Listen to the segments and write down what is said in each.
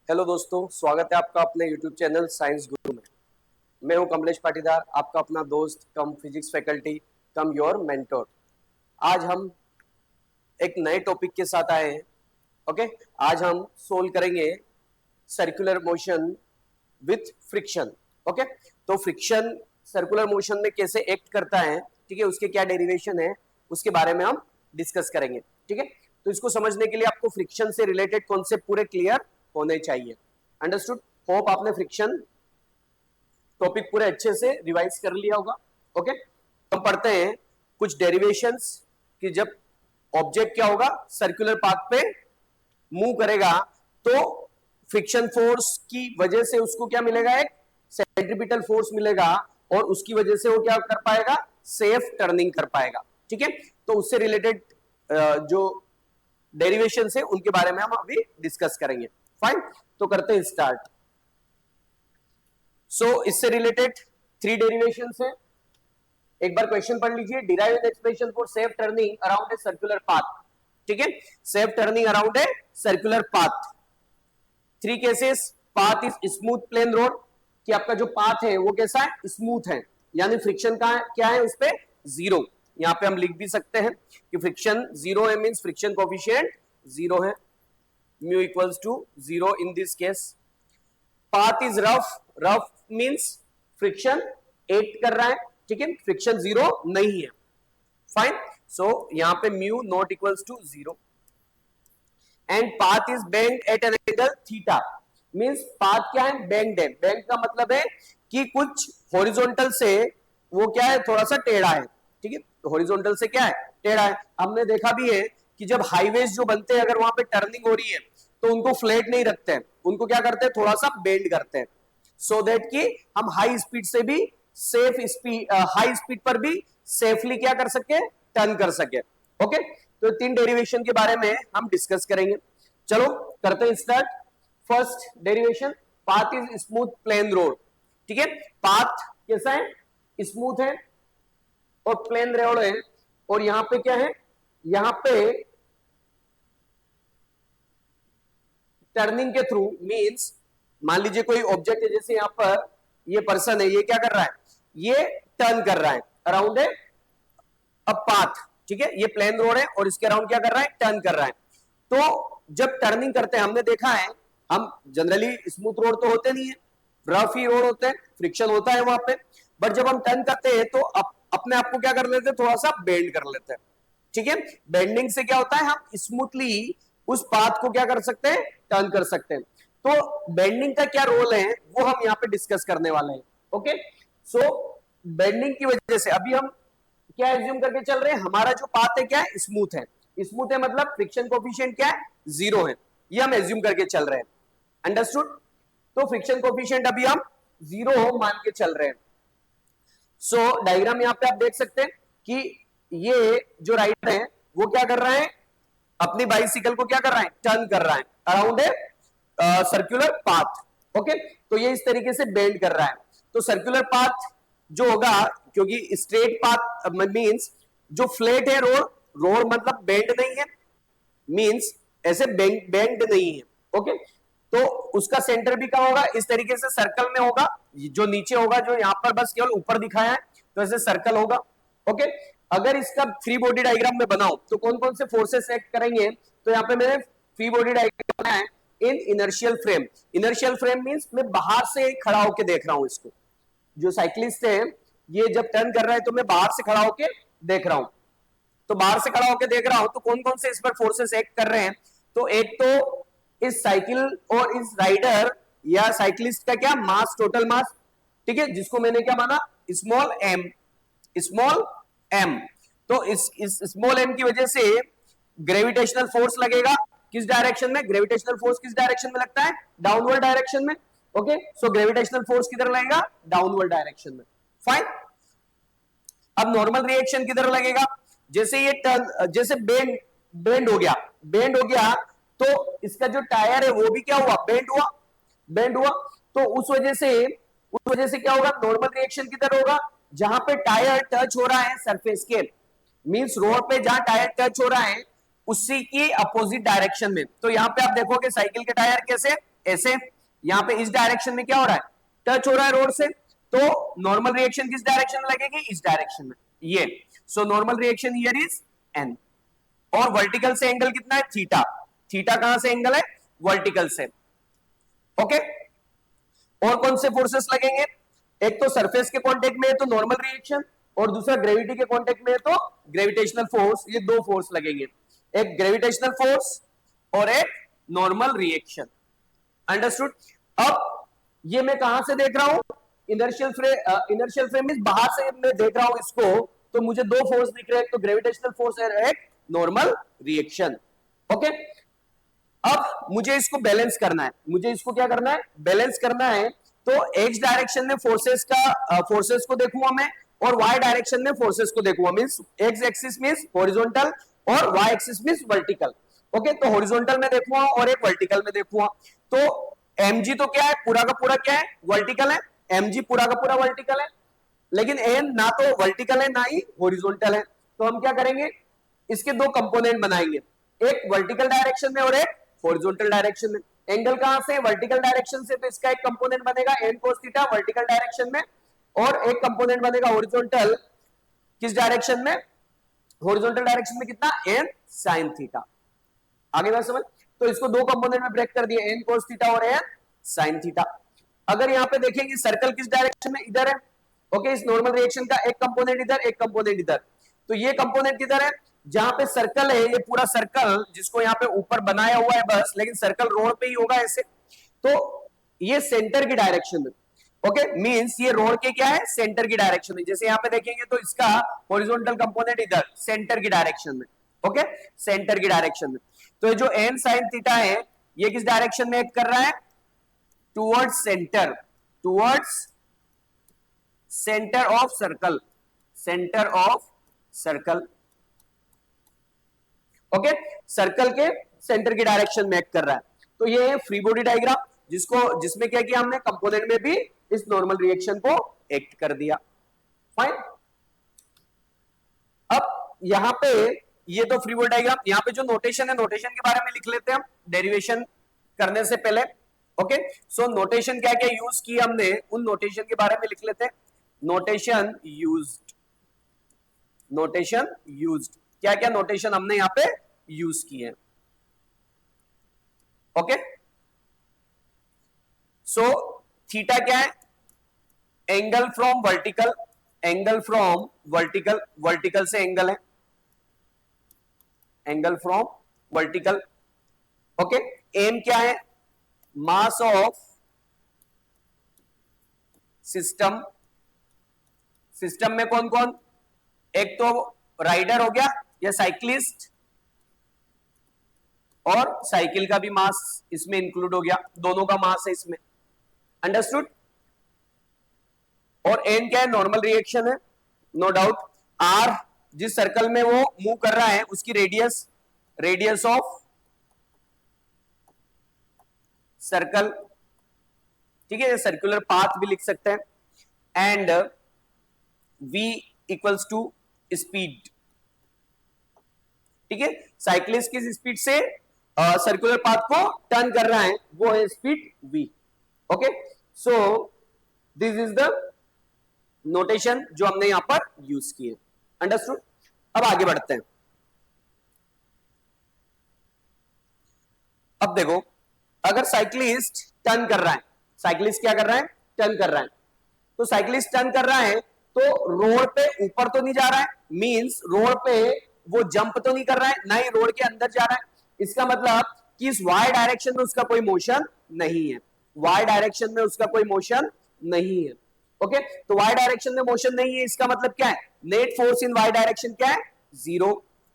Hello दोस्तों, स्वागत है आपका अपने YouTube चैनल साइंस गुरु में। मैं हूं कमलेश पाटीदार, आपका अपना दोस्त cum physics faculty cum your mentor. आज हम एक नए टॉपिक के साथ आए हैं। ओके, आज हम सोल्व करेंगे circular motion with friction. Okay, तो फ्रिक्शन सर्कुलर मोशन में कैसे एक्ट करता है, ठीक है, उसके क्या डेरिवेशन है, उसके बारे में हम डिस्कस करेंगे। ठीक है, तो इसको समझने के लिए आपको फ्रिक्शन से रिलेटेड कॉन्सेप्ट पूरे क्लियर होने चाहिए। अंडरस्टूड? होप आपने फ्रिक्शन टॉपिक पूरे अच्छे से रिवाइज कर लिया होगा। ओके, हम पढ़ते हैं कुछ डेरिवेशंस कि जब ऑब्जेक्ट क्या होगा, सर्कुलर पाथ पे मूव करेगा तो फ्रिक्शन फोर्स की वजह से उसको क्या मिलेगा, एक सेंट्रीपिटल फोर्स मिलेगा और उसकी वजह से वो क्या कर पाएगा, सेफ टर्निंग कर पाएगा। ठीक है, तो उससे रिलेटेड जो डेरिवेशन है उनके बारे में हम अभी डिस्कस करेंगे। फाइन, तो करते हैं स्टार्ट। इससे रिलेटेड 3 डेरिवेशंस है। एक बार क्वेश्चन पढ़ लीजिए। Derive an expression for safe turning around a circular path. ठीक है, safe turning around a circular path. 3 cases. Path is smooth plain road, कि आपका जो पाथ है वो कैसा है, स्मूथ है, यानी फ्रिक्शन का क्या है उस पे, 0। यहां पे हम लिख भी सकते हैं कि फ्रिक्शन 0 है, मींस फ्रिक्शन कोएफिशिएंट 0 है, mu equals to 0 in this case. Path is rough, rough means friction act कर रहा है, ठीक है, फ्रिक्शन 0 नहीं है। फाइन, सो यहां पे mu not equals to 0। And path is bend at an angle theta, means path क्या है, बेंड है। बेंड का मतलब है कि कुछ हॉरिजॉन्टल से वो क्या है, थोड़ा सा टेढ़ा है। ठीक है, तो हॉरिजॉन्टल से क्या है, टेढ़ा है। हमने देखा भी है कि जब हाईवेज जो बनते हैं, अगर वहां पे टर्निंग हो रही है तो उनको फ्लैट नहीं रखते हैं, उनको क्या करते हैं, थोड़ा सा बेंड करते हैं, सो दैट कि हम हाई स्पीड से भी सेफ स्पीड, हाई स्पीड पर भी सेफली क्या कर सके, टर्न कर सके। ओके, तो 3 डेरिवेशन के बारे में हम डिस्कस करेंगे। चलो करते हैं start. First derivation, path is smooth plain road. ठीक है, पाथ कैसा है, स्मूथ है और प्लेन रोड है। और यहां पे क्या है, यहां पे टर्निंग के थ्रू, मींस मान लीजिए कोई ऑब्जेक्ट है, जैसे यहां पर ये पर्सन है, ये क्या कर रहा है, ये टर्न कर रहा है अराउंड ए पाथ। ठीक है, ये प्लेन रोड है और इसके अराउंड क्या कर रहा है, टर्न कर रहा है। तो जब टर्निंग करते हैं, हमने देखा है, हम जनरली स्मूथ रोड तो होते नहीं है, रफ ही रोड होते हैं, फ्रिक्शन होता है वहां पे। बट जब हम टर्न करते हैं तो अपने आप को क्या कर लेते हैं, थोड़ा सा बेंड कर लेते हैं। ठीक है, बेंडिंग से क्या होता है, हम स्मूथली उस पाथ को क्या कर सकते हैं, टर्न कर सकते हैं। तो बेंडिंग का क्या रोल है वो हम यहाँ पे डिस्कस करने वाले हैं। ओके, सो बेंडिंग की वजह से अभी हम क्या एज्यूम करके चल रहे हैं, हमारा जो पाथ है क्या है, स्मूथ है। स्मूथ है मतलब फ्रिक्शन कोएफिशिएंट क्या है, 0 है, ये हम एज्यूम करके चल रहे हैं। अंडरस्टूड? तो फ्रिक्शन कोएफिशिएंट अभी हम 0 हो मान के चल रहे हैं। सो डायग्राम यहां पे आप देख सकते हैं कि ये जो राइडर है वो क्या कर रहा है, अपनी बाइसिकल को क्या कर रहा है, टर्न कर रहा है around a circular path. Okay, तो ये इस तरीके से बेंड कर रहा है। तो सर्कुलर पाथ जो होगा, क्योंकि स्ट्रेट पाथ मींस जो फ्लैट है रोड, रोड मतलब बेंड नहीं है, मींस ऐसे बेंड नहीं है। ओके, तो उसका सेंटर भी कहां होगा, इस तरीके से सर्कल में होगा। जो नीचे होगा, जो यहां पर बस केवल ऊपर दिखाया है, तो ऐसे सर्कल होगा। ओके, अगर इसका फ्री बॉडी डायग्राम में बनाओ तो कौन कौन से फोर्सेस एक्ट करेंगे, तो यहां पे मैंने फ्री बॉडी डायग्राम बनाया है in inertial frame. Inertial frame means मैं बाहर से खड़ा होकर देख रहा हूं इसको। जो साइक्लिस्ट है ये जब टर्न कर रहा है तो मैं बाहर से खड़ा होकर देख रहा हूं। तो बाहर से खड़ा होकर देख रहा हूं तो कौन कौन से इस पर फोर्सेस एक्ट कर रहे हैं, तो एक तो इस साइकिल और इस राइडर या साइक्लिस्ट का क्या मास, टोटल मास, ठीक है, जिसको मैंने क्या माना, स्मॉल एम, स्मॉल एम। तो इस स्मॉल एम की वजह से ग्रेविटेशनल फोर्स लगेगा किस डायरेक्शन में, ग्रेविटेशनल फोर्स किस डायरेक्शन में लगता है, डाउनवर्ड डायरेक्शन में। ओके, सो ग्रेविटेशनल फोर्स किधर लगेगा, डाउनवर्ड डायरेक्शन में। फाइन, अब नॉर्मल रिएक्शन किधर लगेगा, जैसे ये टर्न, जैसे बेंड बेंड हो गया, बेंड हो गया तो इसका जो टायर है वो भी क्या हुआ, बेंड हुआ, बेंड हुआ। तो उस वजह से क्या होगा, नॉर्मल रिएक्शन किधर होगा, जहां पे टायर टच हो रहा है सरफेस के, मींस रोड पे जहां टायर टच हो रहा है उसी की अपोजिट डायरेक्शन में। तो यहां पे आप देखोगे साइकिल के टायर कैसे ऐसे, यहाँ पे इस डायरेक्शन में क्या हो रहा है, टच हो रहा है रोड से, तो नॉर्मल रिएक्शन किस डायरेक्शन में लगेगी, इस डायरेक्शन में, ये। So normal reaction here is an. और वर्टिकल से एंगल कितना है, थीटा। थीटा कहां से एंगल है, वर्टिकल से। ओके, और कौन से फोर्सेस लगेंगे, एक तो सरफेस के कांटेक्ट में है तो नॉर्मल रिएक्शन, और दूसरा ग्रेविटी के कांटेक्ट में है तो ग्रेविटेशनल फोर्स। ये दो फोर्स लगेंगे, एक ग्रेविटेशनल फोर्स और एक नॉर्मल रिएक्शन। अंडरस्टूड। अब ये मैं कहां से देख रहा हूं, इनर्शियल फ्रेम मींस बाहर से मैं देख रहा हूं इसको, तो मुझे दो फोर्स दिख रहे हैं, एक तो ग्रेविटेशनल फोर्स और एक नॉर्मल रिएक्शन। ओके, अब मुझे इसको बैलेंस करना है, मुझे इसको क्या करना है, बैलेंस करना है। तो एक्स डायरेक्शन में फोर्सेस को देखूंगा मैं, और वाई डायरेक्शन में फोर्सेस को देखूंगा। Means X axis means horizontal और Y axis means vertical. Okay, तो हॉरिजॉन्टल में देखूंगा और एक वर्टिकल में देखूंगा। तो mg तो क्या है, पूरा का पूरा क्या है, वर्टिकल है। mg पूरा का पूरा वर्टिकल है, लेकिन n ना तो वर्टिकल है ना ही हॉरिजॉन्टल है। तो हम क्या करेंगे, इसके दो कंपोनेंट बनाएंगे, एक वर्टिकल डायरेक्शन में और एक हॉरिजॉन्टल डायरेक्शन में। एंगल कहां से, वर्टिकल डायरेक्शन से, तो इसका एक कंपोनेंट बनेगा n cos theta vertical direction में, और एक कंपोनेंट बनेगा हॉरिजॉन्टल किस डायरेक्शन में, हॉरिजॉन्टल डायरेक्शन में कितना, n sin थीटा। आगे बात समझ। तो इसको दो कंपोनेंट में ब्रेक कर दिया, n cos थीटा और n sin थीटा। अगर यहाँ पे देखेंगे सर्कल किस डायरेक्शन में, इधर है। ओके, इस नॉर्मल रिएक्शन का एक कंपोनेंट इधर, एक कंपोनेंट इधर। तो ये कंपोनेंट किधर है, जहां पे सर्कल है, ये पूरा सर्कल जिसको यहाँ पे ऊपर बनाया हुआ है बस, लेकिन सर्कल रोड पे ही होगा ऐसे। तो ये सेंटर की डायरेक्शन में। ओके, मींस ये रोड के क्या है, सेंटर की डायरेक्शन में। जैसे यहाँ पे देखेंगे तो इसका हॉरिजॉन्टल कंपोनेंट इधर सेंटर की डायरेक्शन में। ओके, सेंटर की डायरेक्शन में। तो ये जो n sin थीटा है, ये किस डायरेक्शन में एक्ट कर रहा है, towards centre, towards centre of circle, centre of circle. Okay, circle के सेंटर की डायरेक्शन में एक्ट कर रहा है। तो ये है फ्री बॉडी डायग्राम, जिसमें क्या किया हमने, कंपोनेंट में भी इस नॉर्मल रिएक्शन को एक्ट कर दिया। फाइन। अब यहां पे ये तो फ्री बॉडी डायग्राम, यहां पे जो नोटेशन है, नोटेशन के बारे में लिख लेते हैं हम डेरिवेशन करने से पहले। ओके, सो नोटेशन क्या क्या यूज की हमने, उन नोटेशन के बारे में लिख लेते हैं। नोटेशन यूज्ड, नोटेशन यूज्ड, क्या क्या नोटेशन हमने यहां पे यूज किए हैं। ओके, सो थीटा क्या है, angle from vertical, angle from vertical, vertical से एंगल है, angle from vertical. Okay, m क्या है, मास ऑफ सिस्टम, सिस्टम में कौन कौन, एक तो राइडर हो गया या साइक्लिस्ट, और साइकिल का भी मास इसमें इंक्लूड हो गया, दोनों का मास है इसमें। अंडरस्टूड। और एन क्या है, नॉर्मल रिएक्शन है, नो डाउट। आर जिस सर्कल में वो मूव कर रहा है उसकी रेडियस, रेडियस ऑफ सर्कल, ठीक है, सर्कुलर पाथ भी लिख सकते हैं। And v equals to speed, ठीक है, साइक्लिस्ट किस स्पीड से सर्कुलर पाथ को टर्न कर रहा है, वो है speed v। Okay, so this is the notation जो हमने यहां पर यूज किए। अंडरस्टूड। अब आगे बढ़ते हैं। अब देखो, अगर साइक्लिस्ट टर्न कर रहा है, साइक्लिस्ट क्या कर रहा है, टर्न कर रहा है, तो साइक्लिस्ट टर्न कर रहा है तो रोड पे ऊपर तो नहीं जा रहा है, मींस रोड पे वो जंप तो नहीं कर रहा है, ना ही रोड के अंदर जा रहा है। इसका मतलब कि इस वाई डायरेक्शन में उसका कोई मोशन नहीं है, वाई डायरेक्शन में उसका कोई मोशन नहीं है। ओके, तो वाई डायरेक्शन में मोशन नहीं है, इसका मतलब क्या है, net force in Y direction क्या है, zero.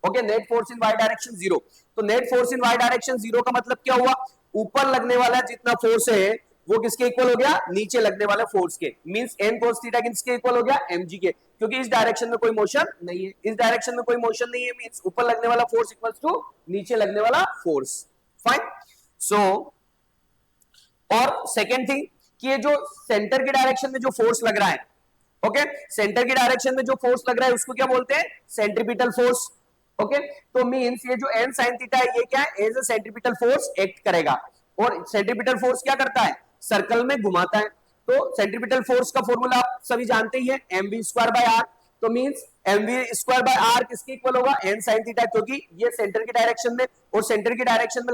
Okay, net force in Y direction zero. तो net force in Y direction zero का मतलब क्या हुआ, ऊपर लगने वाला जितना फोर्स है वो किसके इक्वल हो गया, नीचे लगने वाले फोर्स के। मींस n cos थीटा किसके इक्वल हो गया, mg के, क्योंकि इस डायरेक्शन में कोई मोशन नहीं है, इस डायरेक्शन में कोई मोशन नहीं है, मींस ऊपर लगने वाला फोर्स इक्वल्स टू नीचे लगने वाला फोर्स। फाइन। सो और सेकेंड थिंग कि ये जो सेंटर के डायरेक्शन में जो फोर्स लग रहा है, ओके, सेंटर की डायरेक्शन में जो फोर्स लग रहा है उसको क्या बोलते हैं, सेंट्रीपिटल फोर्स। ओके, तो मींस ये जो n sin थीटा है ये क्या है, as a centripetal force act करेगा। और सेंट्रीपिटल फोर्स क्या करता है, सर्कल में घुमाता है। तो सेंट्रीपिटल फोर्स का फॉर्मूला आप सभी जानते ही है, mv²/r। तो मींस mv²/r किसके इक्वल होगा, n sin थीटा, क्योंकि ये सेंटर की डायरेक्शन में, और सेंटर की डायरेक्शन में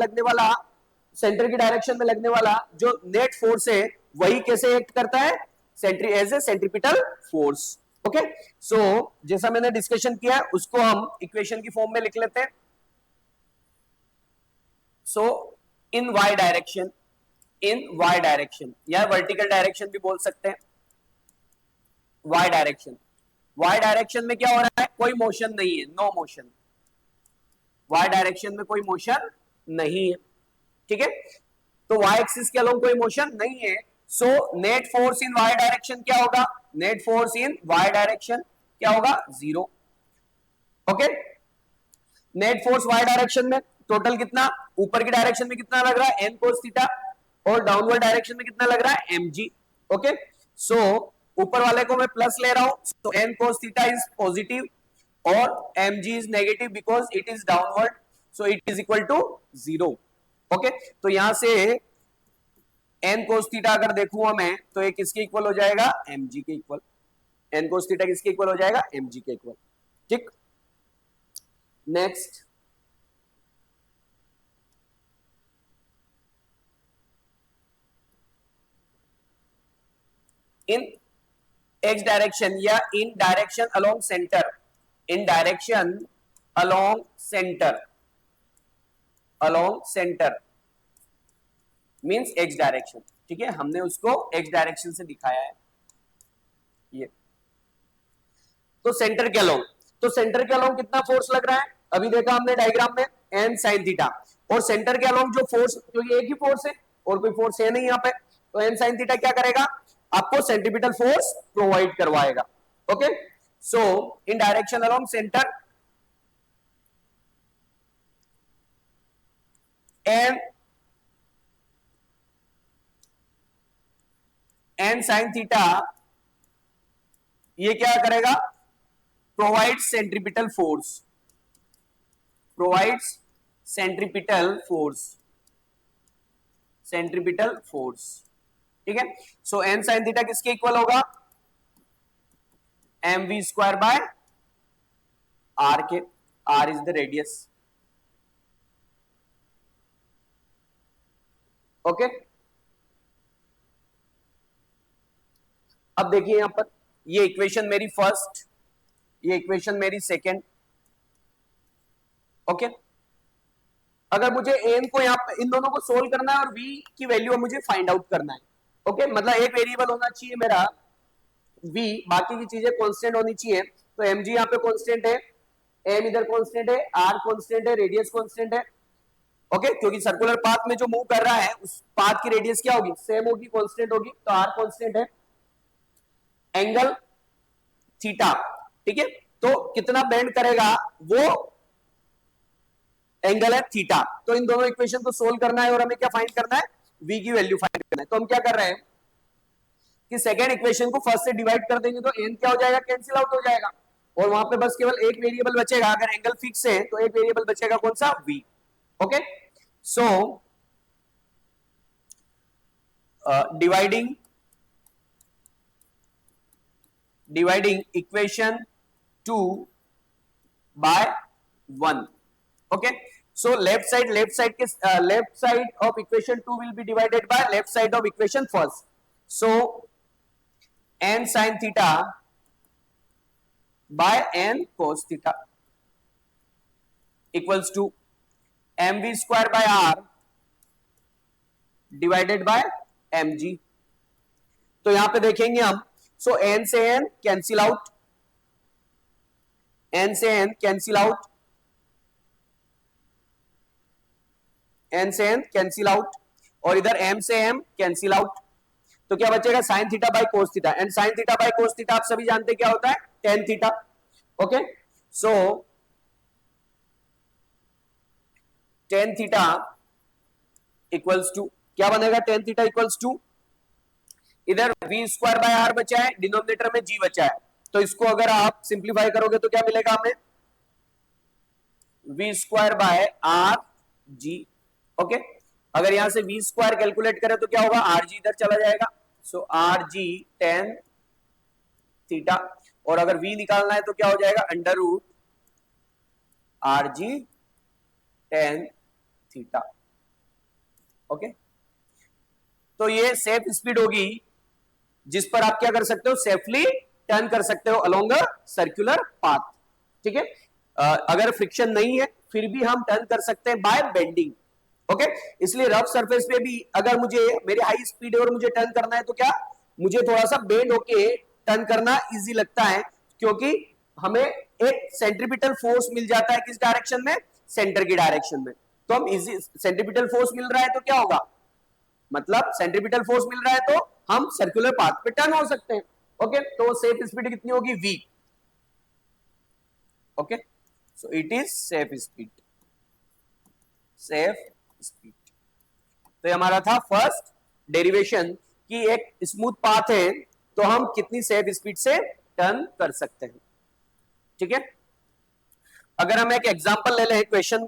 लगने वाला जो नेट फोर्स है वही कैसे एक्ट करता है, as a centripetal force. Okay, so जैसा मैंने डिस्कशन किया उसको हम इक्वेशन की फॉर्म में लिख लेते हैं। सो इन y डायरेक्शन या वर्टिकल डायरेक्शन भी बोल सकते हैं, y डायरेक्शन में क्या हो रहा है, कोई मोशन नहीं है, नो मोशन, y डायरेक्शन में कोई मोशन नहीं है, ठीक है। तो y एक्सिस के अलोंग कोई मोशन नहीं है, सो नेट फोर्स इन y डायरेक्शन क्या होगा, नेट फोर्स इन y डायरेक्शन क्या होगा, 0। Okay, net force y direction में टोटल कितना, ऊपर की डायरेक्शन में कितना लग रहा है, n cos थीटा, और डाउनवर्ड डायरेक्शन में कितना लग रहा है, mg। ओके, सो ऊपर वाले को मैं प्लस ले रहा हूं, तो n cos theta is positive और mg is negative because it is downward, so it is equal to 0। Okay, तो यहां से n cos थीटा अगर देखूंगा मैं तो ये किसके इक्वल हो जाएगा, mg के इक्वल। n cos थीटा किसके इक्वल हो जाएगा, mg के इक्वल, ठीक। नेक्स्ट, इन x डायरेक्शन या इन डायरेक्शन अलोंग सेंटर, इन direction along centre means x direction, ठीक है, हमने उसको x डायरेक्शन से दिखाया है ये। तो सेंटर के अलोंग कितना फोर्स लग रहा है, अभी देखा हमने डायग्राम में n sin थीटा, और सेंटर के अलोंग जो फोर्स, क्योंकि एक ही फोर्स है और कोई फोर्स है नहीं यहाँ पे, तो n sin थीटा क्या करेगा, आपको सेंट्रीपिटल फोर्स प्रोवाइड करवाएगा। ओके, सो इन direction along centre n sin theta ये क्या करेगा, प्रोवाइड्स सेंट्रीपिटल फोर्स, ठीक है। सो n sin थीटा किसके इक्वल होगा, mv²/r के, r is the radius. Okay, अब देखिए यहां पर ये इक्वेशन मेरी फर्स्ट, ये इक्वेशन मेरी सेकेंड। ओके, अगर मुझे n को यहाँ इन दोनों को सोल्व करना है और v की वैल्यू मुझे फाइंड आउट करना है। ओके, मतलब एक वेरिएबल होना चाहिए मेरा v, बाकी की चीजें कांस्टेंट होनी चाहिए। तो mg यहाँ पे कांस्टेंट है, m इधर कांस्टेंट है, r कांस्टेंट है, रेडियस कांस्टेंट है। ओके, क्योंकि सर्कुलर पाथ में जो मूव कर रहा है उस पाथ की रेडियस क्या होगी, सेम होगी, कांस्टेंट होगी, तो r कांस्टेंट है। एंगल थीटा, ठीक है, तो कितना बेंड करेगा वो एंगल है थीटा। तो इन दोनों इक्वेशन को सोल्व करना है और हमें क्या फाइंड करना है, v की वैल्यू फाइंड करना है। तो हम क्या कर रहे हैं कि सेकेंड इक्वेशन को फर्स्ट से डिवाइड कर देंगे, तो n क्या हो जाएगा, कैंसिल आउट हो जाएगा, और वहां पे बस केवल एक वेरिएबल बचेगा। अगर एंगल फिक्स है तो एक वेरिएबल बचेगा, कौन सा, v। Okay, so dividing equation 2 by 1। Okay, so left side of equation 2 will be divided by left side of equation first, so n sin theta by n cos theta equals to mv²/r divided by mg। तो यहां पे देखेंगे हम, so n से n cancel out, n से n cancel out, n से n cancel out, और इधर m से m कैंसिल आउट। तो क्या बचेगा, sine theta by cos theta, and sine theta by cos theta आप सभी जानते हैं क्या होता है, tan theta. Okay, so tan theta equals to क्या बनेगा, टेन थीटा इक्वल्स टू, इधर v²/r बचा है, डिनोमिनेटर में g बचा है, तो इसको अगर आप सिंप्लीफाई करोगे तो क्या मिलेगा हमें, v²/r g। ओके, अगर यहां से v स्क्वायर कैलकुलेट करें तो क्या होगा, आर जी इधर चला जाएगा, सो आर जी टेन थीटा, और अगर v निकालना है तो क्या हो जाएगा, under root R G tan theta. Okay, तो ये सेफ स्पीड होगी जिस पर आप क्या कर सकते हो, सेफली टर्न कर सकते हो अलोंग अ सर्कुलर पाथ। ठीक है, अगर फ्रिक्शन नहीं है फिर भी हम टर्न कर सकते हैं बाय बेंडिंग। ओके, इसलिए रफ सरफेस पे भी अगर मुझे मेरी हाई स्पीड है और मुझे टर्न करना है तो क्या, मुझे थोड़ा सा बेंड होके टर्न करना इजी लगता है, क्योंकि हमें एक सेंट्रीपिटल फोर्स मिल जाता है किस डायरेक्शन में, सेंटर की डायरेक्शन में। तो हम इजी, सेंट्रीपिटल फोर्स मिल रहा है तो क्या होगा, मतलब सेंट्रीपिटल फोर्स मिल रहा है तो हम सर्कुलर पाथ पे टर्न हो सकते हैं। ओके, तो सेफ स्पीड कितनी होगी, v। Okay, so it is safe speed, safe speed. तो ये हमारा था फर्स्ट डेरिवेशन कि एक स्मूथ पाथ है तो हम कितनी सेफ स्पीड से टर्न कर सकते हैं। ठीक है, अगर हम एक एग्जांपल ले लें, क्वेश्चन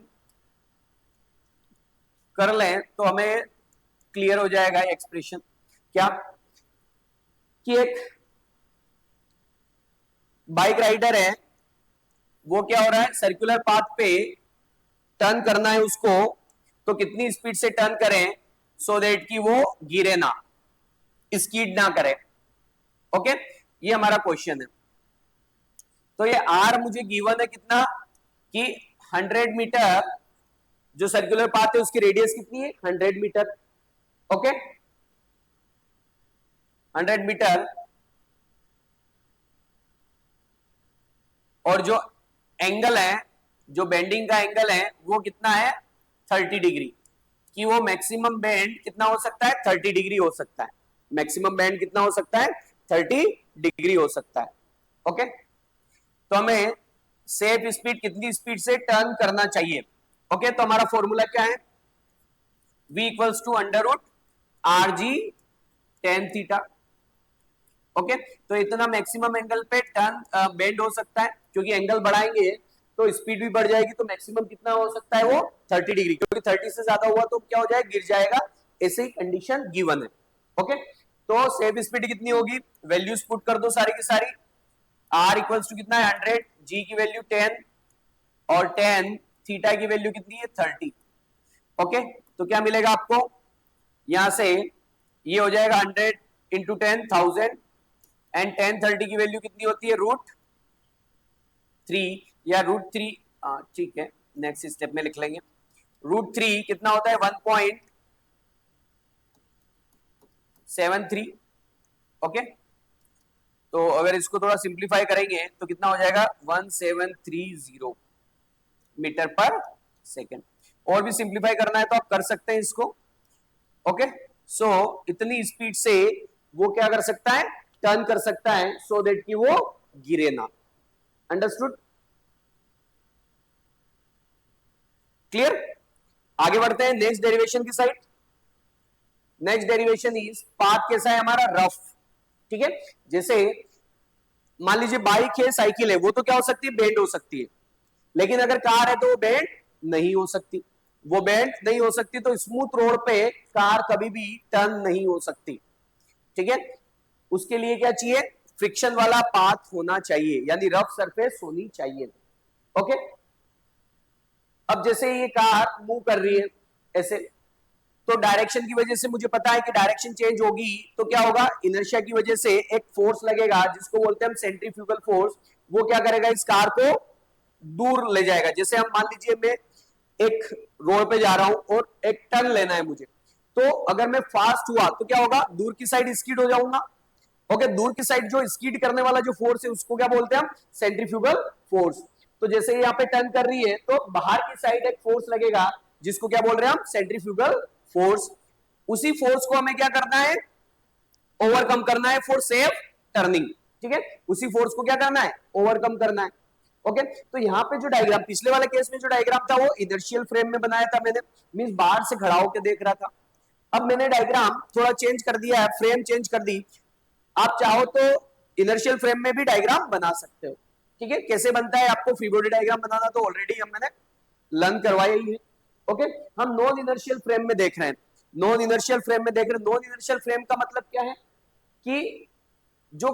कर लें तो हमें क्लियर हो जाएगा एक्सप्रेशन। क्या कि एक बाइक राइडर है, वो क्या हो रहा है, सर्कुलर पाथ पे टर्न करना है उसको, तो कितनी स्पीड से टर्न करें सो दैट कि वो गिरे ना, स्कीड ना करे। ओके, ये हमारा क्वेश्चन है। तो ये आर मुझे गिवन है कितना, कि 100 मीटर, जो सर्कुलर पाथ है उसकी रेडियस कितनी है, 100 मीटर। ओके, 100 मीटर, और जो एंगल है, जो बेंडिंग का एंगल है वो कितना है, 30 डिग्री, कि वो मैक्सिमम बेंड कितना हो सकता है, 30 डिग्री हो सकता है। मैक्सिमम बेंड कितना हो सकता है, 30 डिग्री हो सकता है। ओके, तो हमें सेफ स्पीड कितनी स्पीड से टर्न करना चाहिए। ओके, तो हमारा फॉर्मूला क्या है, v equals to under root R G tan theta. Okay, तो इतना मैक्सिमम एंगल पे टर्न बेंड हो सकता है, क्योंकि एंगल बढ़ाएंगे तो स्पीड भी बढ़ जाएगी, तो मैक्सिमम कितना हो सकता है, वो 30 डिग्री, क्योंकि 30 से ज्यादा हुआ तो क्या हो जाएगा, गिर जाएगा। ऐसे ही कंडीशन गिवन है। ओके, तो सेफ स्पीड कितनी होगी, वैल्यूज पुट कर दो सारी की सारी। आर इक्वल्स टू कितना है 100, जी की वैल्यू 10, और 10 थीटा की वैल्यू कितनी है 30। ओके, तो क्या मिलेगा आपको, यहां से ये हो जाएगा 100 इंटू 10 1000, एंड 10 30 की वैल्यू कितनी होती है, √3 या √3, ठीक है नेक्स्ट स्टेप में लिख लेंगे। √3 कितना होता है, 1.73। ओके, तो अगर इसको थोड़ा सिंप्लीफाई करेंगे तो कितना हो जाएगा, 1730 मीटर पर सेकेंड। और भी सिंप्लीफाई करना है तो आप कर सकते हैं इसको। ओके, सो इतनी स्पीड से वो क्या कर सकता है, टर्न कर सकता है, सो दैट कि वो गिरे ना। Understood, clear. आगे बढ़ते हैं नेक्स्ट डेरिवेशन की side. Next derivation is, path कैसा है हमारा, रफ। ठीक है, जैसे मान लीजिए बाइक है, साइकिल है, वो तो क्या हो सकती है, बेंड हो सकती है, लेकिन अगर कार है तो वो बेंड नहीं हो सकती। वो बेंड नहीं हो सकती, तो स्मूथ रोड पे कार कभी भी टर्न नहीं हो सकती। ठीक है, उसके लिए क्या चाहिए, फ्रिक्शन वाला पाथ होना चाहिए, यानी रफ सरफेस होनी चाहिए। ओके, अब जैसे ये कार मूव कर रही है ऐसे, तो डायरेक्शन की वजह से मुझे पता है कि डायरेक्शन चेंज होगी, तो क्या होगा, इनर्शिया की वजह से एक फोर्स लगेगा जिसको बोलते हैं हम सेंट्रीफ्यूगल फोर्स। वो क्या करेगा, इस कार को दूर ले जाएगा। जैसे हम मान लीजिए मैं एक रोड पे जा रहा हूं और एक टर्न लेना है मुझे, तो अगर मैं फास्ट हुआ तो क्या होगा, दूर की साइड स्कीड हो जाऊंगा। ओके, दूर की साइड जो स्कीड करने वाला जो फोर्स है उसको क्या बोलते हैं हम, सेंट्रीफ्यूगल फोर्स। तो जैसे यहाँ पे टर्न कर रही है तो बाहर की साइड एक फोर्स लगेगा जिसको क्या बोल रहे हैं हम, सेंट्रीफ्यूगल फोर्स। उसी फोर्स को हमें क्या करना है, ओवरकम करना है फॉर सेफ टर्निंग। ठीक है, उसी फोर्स को क्या करना है, ओवरकम करना है। ओके, तो यहाँ पे जो डायग्राम, पिछले वाले केस में जो डायग्राम था वो इनर्शियल फ्रेम में बनाया था मैंने, मींस बाहर से खड़ा होकर देख रहा था। अब मैंने डायग्राम थोड़ा चेंज कर दिया है, फ्रेम चेंज कर दी। आप चाहो तो इनर्शियल फ्रेम में भी डायग्राम बना सकते हो। ठीक है, कैसे बनता है, आपको फ्री बॉडी डायग्राम बनाना तो ऑलरेडी हम मैंने लर्न करवाया ही है। ओके, हम नॉन इनर्शियल फ्रेम में देख रहे हैं, नॉन इनर्शियल फ्रेम में देख रहे हैं। नॉन इनर्शियल फ्रेम का मतलब क्या है कि जो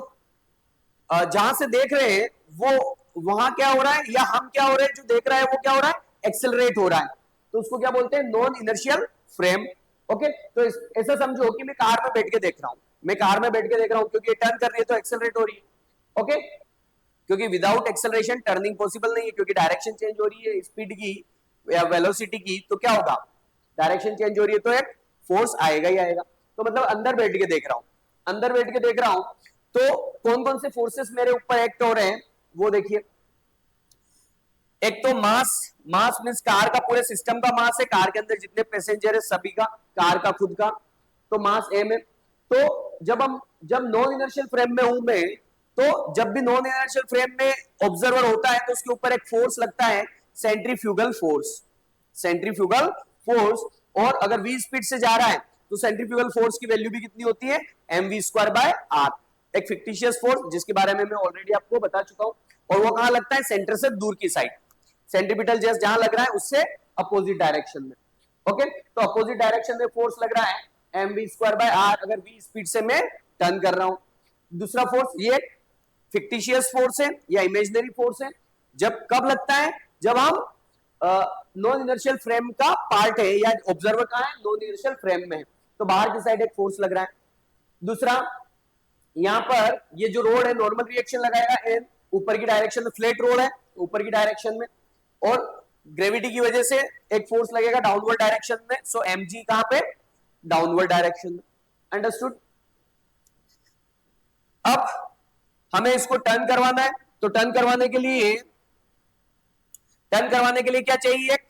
जहां से देख रहे हैं वो वहां क्या हो रहा है, या हम क्या हो रहे हैं, जो देख रहा है वो क्या हो रहा है, एक्सेलरेट हो रहा है, तो उसको क्या बोलते हैं, नॉन इनर्शियल फ्रेम। ओके, तो ऐसा समझो कि मैं कार में बैठ के देख रहा हूं, मैं कार में बैठ के देख रहा हूं, क्योंकि टर्न कर रही है तो एक्सेलरेट हो रही है। ओके, क्योंकि विदाउट एक्सेलरेशन टर्निंग पॉसिबल नहीं है, क्योंकि डायरेक्शन चेंज हो रही है स्पीड की या वेलोसिटी की, तो क्या होगा, डायरेक्शन चेंज हो रही है तो एक फोर्स आएगा ही आएगा। तो मतलब अंदर बैठ के देख रहा हूं, अंदर बैठ के देख रहा हूं, तो कौन कौन से फोर्सेस मेरे ऊपर एक्ट हो रहे हैं वो देखिए। एक तो मास, मास मींस कार का पूरे सिस्टम का मास है, कार के अंदर जितने पैसेंजर है सभी का, कार का खुद का, तो मास m है। तो जब नॉन इनर्शियल फ्रेम में हूं मैं, तो जब भी नॉन इनर्शियल फ्रेम में ऑब्जर्वर होता है तो उसके ऊपर एक फोर्स लगता है, सेंट्रीफ्यूगल फोर्स, सेंट्रीफ्यूगल फोर्स। और अगर v स्पीड से जा रहा है तो सेंट्रीफ्यूगल फोर्स की वैल्यू भी कितनी होती है, mv²/r, एक फिक्टिशियस फोर्स जिसके बारे में मैं ऑलरेडी आपको बता चुका हूं। और वो कहां लगता है, सेंटर से दूर की साइड, सेंट्रीपिटल जस्ट जहां लग रहा है उससे अपोजिट डायरेक्शन में। ओके, तो अपोजिट डायरेक्शन में फोर्स लग रहा है mv²/r, अगर v स्पीड से मैं टर्न कर रहा हूं। दूसरा फोर्स, ये फिक्टिशियस फोर्स है या इमेजिनरी फोर्स है, जब कब लगता है, जब हम नॉन इनर्शियल फ्रेम का पार्ट है, या ऑब्जर्वर कहां है, नॉन इनर्शियल फ्रेम में है, तो बाहर की साइड एक फोर्स लग रहा है। दूसरा, यहां पर ये जो रोड है नॉर्मल रिएक्शन लगाएगा एन, ऊपर की डायरेक्शन में, फ्लैट रोड है ऊपर की डायरेक्शन में, और ग्रेविटी की वजह से एक फोर्स लगेगा डाउनवर्ड डायरेक्शन में, सो mg कहां पे, डाउनवर्ड डायरेक्शन में। अंडरस्टूड। अब हमें इसको टर्न करवाना है, तो टर्न करवाने के लिए क्या चाहिए, एक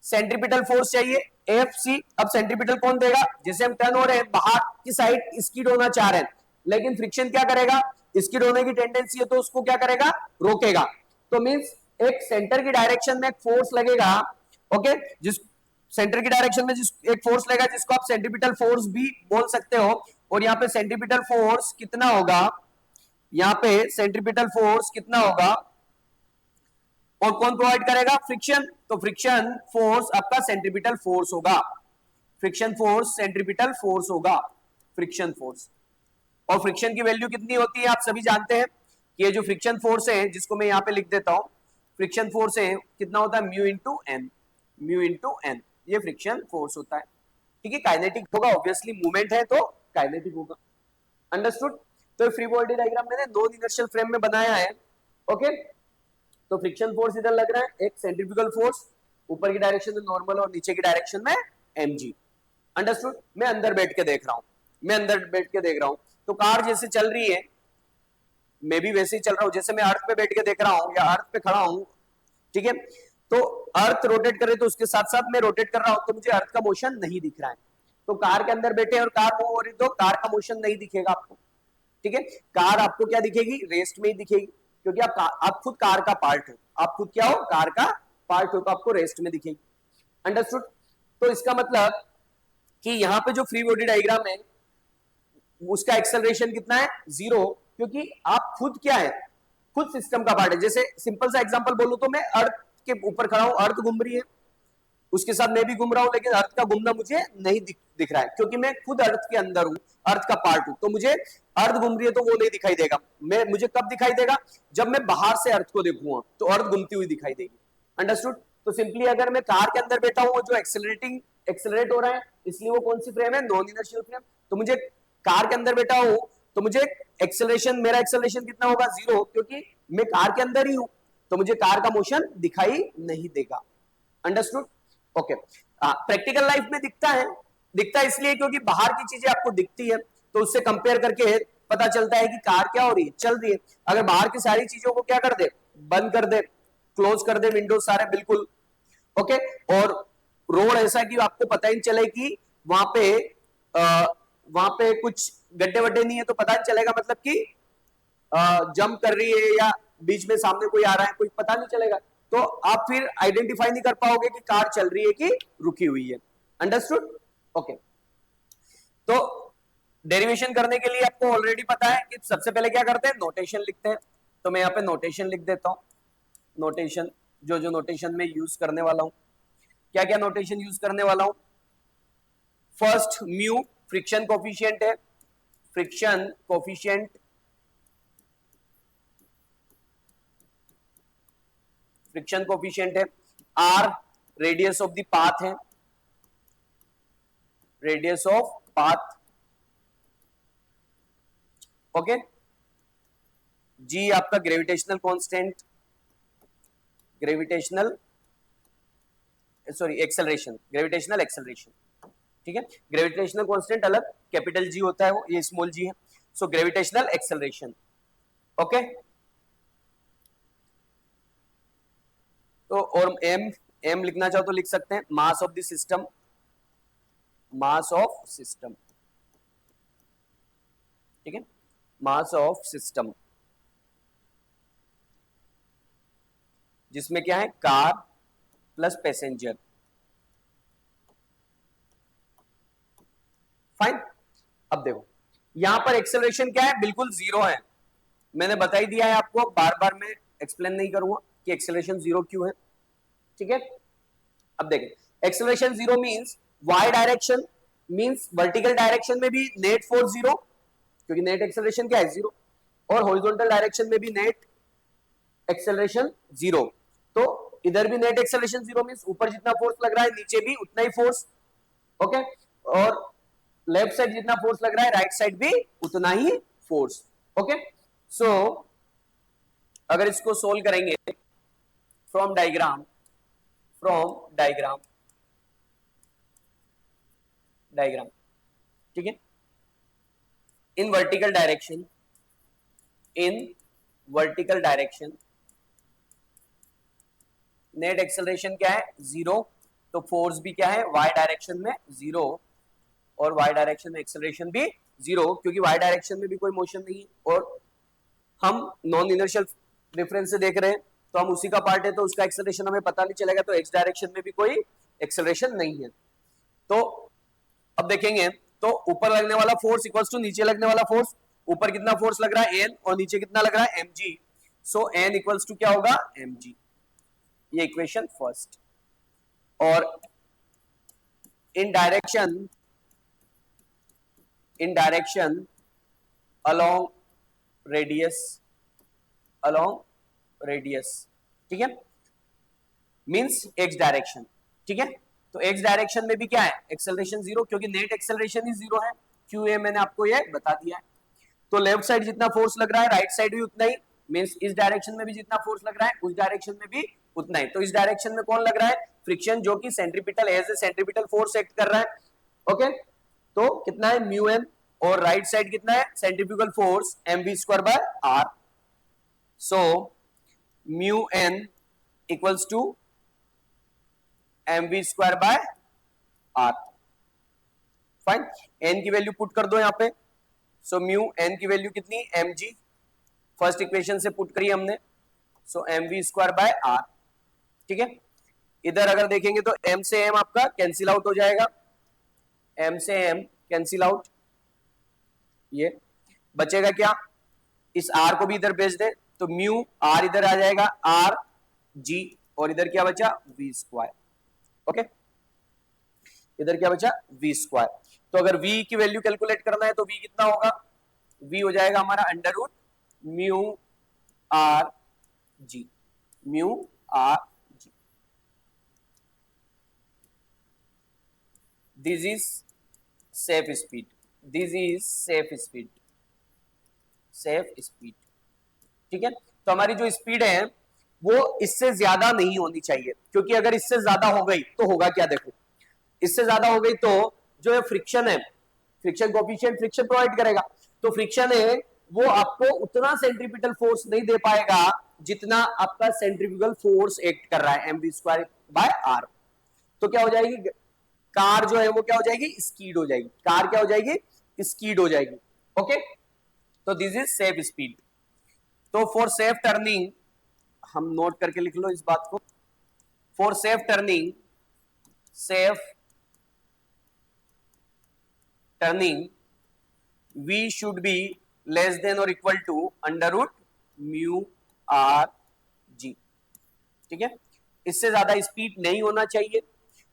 सेंट्रीपिटल फोर्स चाहिए, एफसी। अब सेंट्रीपिटल कौन देगा, जैसे हम टर्न हो रहे हैं बाहर की साइड स्किड होना चाह रहे हैं, लेकिन फ्रिक्शन क्या करेगा, स्किड होने की टेंडेंसी है तो उसको क्या करेगा, रोकेगा। तो मींस एक सेंटर की डायरेक्शन में एक फोर्स लगेगा, ओके, जिस सेंटर की डायरेक्शन में जिस एक फोर्स लगेगा जिसको आप सेंट्रीपिटल फोर्स भी बोल सकते हो। और यहाँ पे सेंट्रीपिटल फोर्स कितना होगा, यहाँ पे सेंट्रीपिटल फोर्स कितना होगा, और कौन प्रोवाइड करेगा, फ्रिक्शन। तो फ्रिक्शन फोर्स आपका सेंट्रीपिटल फोर्स होगा, फ्रिक्शन फोर्स सेंट्रीपिटल फोर्स होगा, फ्रिक्शन फोर्स। और फ्रिक्शन की वैल्यू कितनी होती है, आप सभी जानते हैं कि ये जो फ्रिक्शन फोर्स है, जिसको मैं यहां पे लिख देता हूं, फ्रिक्शन फोर्स है कितना होता है, mu into n, mu into n, ये फ्रिक्शन फोर्स होता है। ठीक है, काइनेटिक होगा ऑब्वियसली, मूवमेंट है तो काइनेटिक होगा। अंडरस्टूड। तो फ्री बॉडी डायग्राम मैंने नॉन इनर्शियल फ्रेम में बनाया है। ओके, तो फ्रिक्शन फोर्स इधर लग रहा है, एक सेंट्रीफ्यूगल फोर्स ऊपर की डायरेक्शन में नॉर्मल और नीचे की डायरेक्शन में mg। अंडरस्टूड। मैं अंदर बैठ के देख रहा हूं, मैं अंदर बैठ के देख रहा हूं, तो कार जैसे चल रही है मैं भी वैसे ही चल रहा हूं, जैसे मैं अर्थ पे बैठ के देख रहा हूं या अर्थ पे खड़ा हूं, ठीक है, तो अर्थ रोटेट करे तो उसके साथ साथ मैं रोटेट कर रहा हूं, तो मुझे अर्थ का मोशन नहीं दिख रहा है। तो कार के अंदर बैठे और कार मूव हो रही तो कार का मोशन नहीं दिखेगा आपको। ठीक है, कार आपको क्या दिखेगी, रेस्ट में ही दिखेगी, क्योंकि आप खुद कार का पार्ट हो, आप खुद क्या हो, कार का पार्ट हो, तो आपको रेस्ट में दिखेगी। अंडरस्टूड। तो इसका मतलब कि यहां पे जो फ्री बॉडी डायग्राम है उसका एक्सेलरेशन कितना है, 0, क्योंकि आप खुद क्या है, खुद सिस्टम का पार्ट है। जैसे सिंपल सा एग्जांपल बोलूं तो मैं अर्थ के ऊपर खड़ा हूं, अर्थ घूम रही है, उसके साथ मैं भी घूम रहा हूं, लेकिन अर्थ का घूमना मुझे नहीं दिख रहा है, क्योंकि मैं खुद अर्थ के अंदर हूं, अर्थ का पार्ट हूं, तो मुझे अर्थ घूम रही है तो वो नहीं दिखाई देगा। मुझे कब दिखाई देगा, जब मैं बाहर से अर्थ को देखूंगा तो अर्थ घूमती हुई दिखाई देगी। अंडरस्टूड। तो सिंपली अगर मैं कार के अंदर बैठा हूं जो एक्सेलरेट हो रहा है, इसलिए वो कौन सी फ्रेम है, नॉन इनर्शियल फ्रेम। तो मुझे कार के अंदर बैठा हूं तो मुझे एक्सेलरेशन, मेरा एक्सेलरेशन कितना होगा, 0, क्योंकि मैं कार के अंदर ही हूं, तो मुझे कार का मोशन दिखाई नहीं देगा। अंडरस्टूड। ओके। प्रैक्टिकल लाइफ में दिखता है इसलिए क्योंकि बाहर की चीजें आपको दिखती है, तो उससे कंपेयर करके पता चलता है कि कार क्या हो रही है, चल रही है। अगर बाहर की सारी चीजों को क्या कर दे, बंद कर दे, क्लोज कर दे, विंडोज सारे बिल्कुल, ओके, और रोड ऐसा कि आपको पता ही चले कि वहां पे कुछ गड्ढे वड्ढे नहीं है, तो पता नहीं चलेगा, मतलब कि जंप कर रही है या बीच में सामने कोई आ रहा है, कोई पता नहीं चलेगा, तो आप फिर आइडेंटिफाई नहीं कर पाओगे कि कार चल रही है कि रुकी हुई है। अंडरस्टूड। ओके। तो डेरिवेशन करने के लिए आपको ऑलरेडी पता है कि सबसे पहले क्या करते हैं, नोटेशन लिखते हैं। तो मैं यहाँ पे नोटेशन लिख देता हूं, नोटेशन जो नोटेशन में यूज करने वाला हूं। क्या क्या नोटेशन यूज करने वाला हूं? फर्स्ट म्यू फ्रिक्शन कोफिशिएंट है, फ्रिक्शन कोफिशिएंट, फ्रिक्शन कोफिशिएंट है। R radius of the path है, radius of path, okay. G आपका gravitational constant, gravitational sorry acceleration, gravitational acceleration, ठीक है। ग्रेविटेशनल कांस्टेंट अलग कैपिटल जी होता है, वो ये स्मॉल जी है। So gravitational acceleration, okay. तो और एम, एम लिखना चाहो तो लिख सकते हैं, mass of the system, mass of system, ठीक है, मास ऑफ सिस्टम, जिसमें क्या है कार प्लस पैसेंजर, फाइन। अब देखो यहां पर एक्सेलरेशन क्या है, बिल्कुल जीरो है, मैंने बता ही दिया है आपको, बार बार मैं एक्सप्लेन नहीं करूंगा कि एक्सेलरेशन जीरो क्यों है, ठीक है। अब देखें acceleration zero means Y direction, means vertical direction में भी नेट फोर्स जीरो, क्योंकि नेट एक्सेलरेशन क्या है जीरो, और हॉरिजॉन्टल डायरेक्शन में भी नेट एक्सेलरेशन जीरो। तो इधर भी नेट एक्सेलरेशन जीरो मींस ऊपर जितना फोर्स लग रहा है नीचे भी उतना ही फोर्स, ओके। और लेफ्ट साइड जितना फोर्स लग रहा है राइट साइड भी उतना ही फोर्स, ओके। सो अगर इसको सोल्व करेंगे from diagram, from diagram, diagram, ठीक है, in vertical direction, in vertical direction net acceleration क्या है जीरो, तो फोर्स भी क्या है वाई डायरेक्शन में जीरो, और वाई डायरेक्शन में एक्सेलरेशन भी जीरो, क्योंकि वाई डायरेक्शन में भी कोई मोशन नहीं है, और हम नॉन इनर्शियल डिफरेंस से देख रहे हैं तो हम उसी का पार्ट है, तो उसका एक्सेलरेशन हमें पता नहीं चलेगा, तो एक्स डायरेक्शन में भी कोई एक्सेलरेशन नहीं है। तो अब देखेंगे तो ऊपर लगने वाला फोर्स इक्वल्स टू नीचे लगने वाला फोर्स, ऊपर कितना फोर्स लग रहा है एन और नीचे कितना लग रहा है M G, so N equals to क्या होगा एम जी, ये इक्वेशन फर्स्ट। और in direction, in direction along radius, along radius, ठीक है, मींस एक्स डायरेक्शन, ठीक है। तो एक्स डायरेक्शन में भी क्या है एक्सेलरेशन जीरो, क्योंकि नेट एक्सेलरेशन ही जीरो है, क्यों है मैंने आपको ये बता दिया है। तो लेफ्ट साइड जितना फोर्स लग रहा है राइट साइड भी उतना ही, मींस इस डायरेक्शन में भी जितना फोर्स लग रहा है उस डायरेक्शन में भी उतना ही। तो इस डायरेक्शन में कौन लग रहा है फ्रिक्शन, जो कि centripetal as a centripetal force act कर रहा है, ओके। तो कितना है म्यू एन, और राइट साइड कितना है centrifugal force M V square by R, so mu N equals to M V square by R, fine. N की वैल्यू पुट कर दो यहां पे, सो म्यू एन की वैल्यू कितनी एम जी, फर्स्ट इक्वेशन से पुट करी हमने, so M V square by are, ठीक है। इधर अगर देखेंगे तो एम से एम आपका कैंसिल आउट हो जाएगा, एम से एम कैंसिल आउट, ये बचेगा क्या, इस आर को भी इधर भेज दे तो म्यू आर इधर आ जाएगा आर जी, और इधर क्या बचा वी स्क्वायर, ओके। इधर क्या बचा वी स्क्वायर। तो अगर v की वैल्यू कैलकुलेट करना है तो v कितना होगा, v हो जाएगा हमारा under root mu R G, mu R G, this is safe speed, this is safe speed, safe speed, ठीक है। तो हमारी जो स्पीड है वो इससे ज्यादा नहीं होनी चाहिए, क्योंकि अगर इससे ज्यादा हो गई तो होगा क्या, देखो इससे ज्यादा हो गई तो जो है फ्रिक्शन है, फ्रिक्शन कोएफिशिएंट फ्रिक्शन प्रोवाइड करेगा, तो फ्रिक्शन है वो आपको उतना सेंट्रीपिटल फोर्स नहीं दे पाएगा जितना आपका सेंट्रीफ्यूगल फोर्स एक्ट कर रहा है M V square by R. तो क्या हो जाएगी कार जो है वो क्या हो जाएगी स्कीड हो जाएगी, कार क्या हो जाएगी स्कीड हो जाएगी, ओके। तो दिस इज सेफ स्पीड। तो फॉर सेफ टर्निंग, हम नोट करके लिख लो इस बात को, for safe turning, safe turning v should be less than or equal to under root mu r g, ठीक है। इससे ज्यादा स्पीड नहीं होना चाहिए,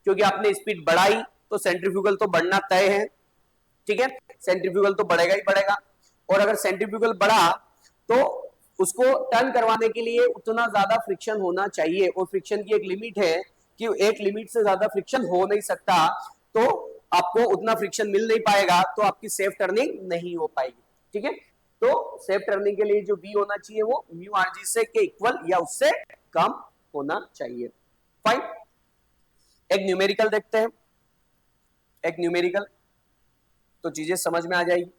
क्योंकि आपने स्पीड बढ़ाई तो सेंट्रीफ्यूगल तो बढ़ना तय है, ठीक है, सेंट्रीफ्यूगल तो बढ़ेगा ही बढ़ेगा। और अगर सेंट्रीफ्यूगल बढ़ा तो उसको टर्न करवाने के लिए उतना ज्यादा फ्रिक्शन होना चाहिए, और फ्रिक्शन की एक लिमिट है कि एक लिमिट से ज्यादा फ्रिक्शन हो नहीं सकता, तो आपको उतना फ्रिक्शन मिल नहीं पाएगा, तो आपकी सेफ टर्निंग नहीं हो पाएगी, ठीक है। तो सेफ टर्निंग के लिए जो v होना चाहिए वो म्यू आरजी से के इक्वल या उससे कम होना चाहिए। फाइन, एक न्यूमेरिकल देखते हैं, एक न्यूमेरिकल, तो चीजें समझ में आ जाएगी।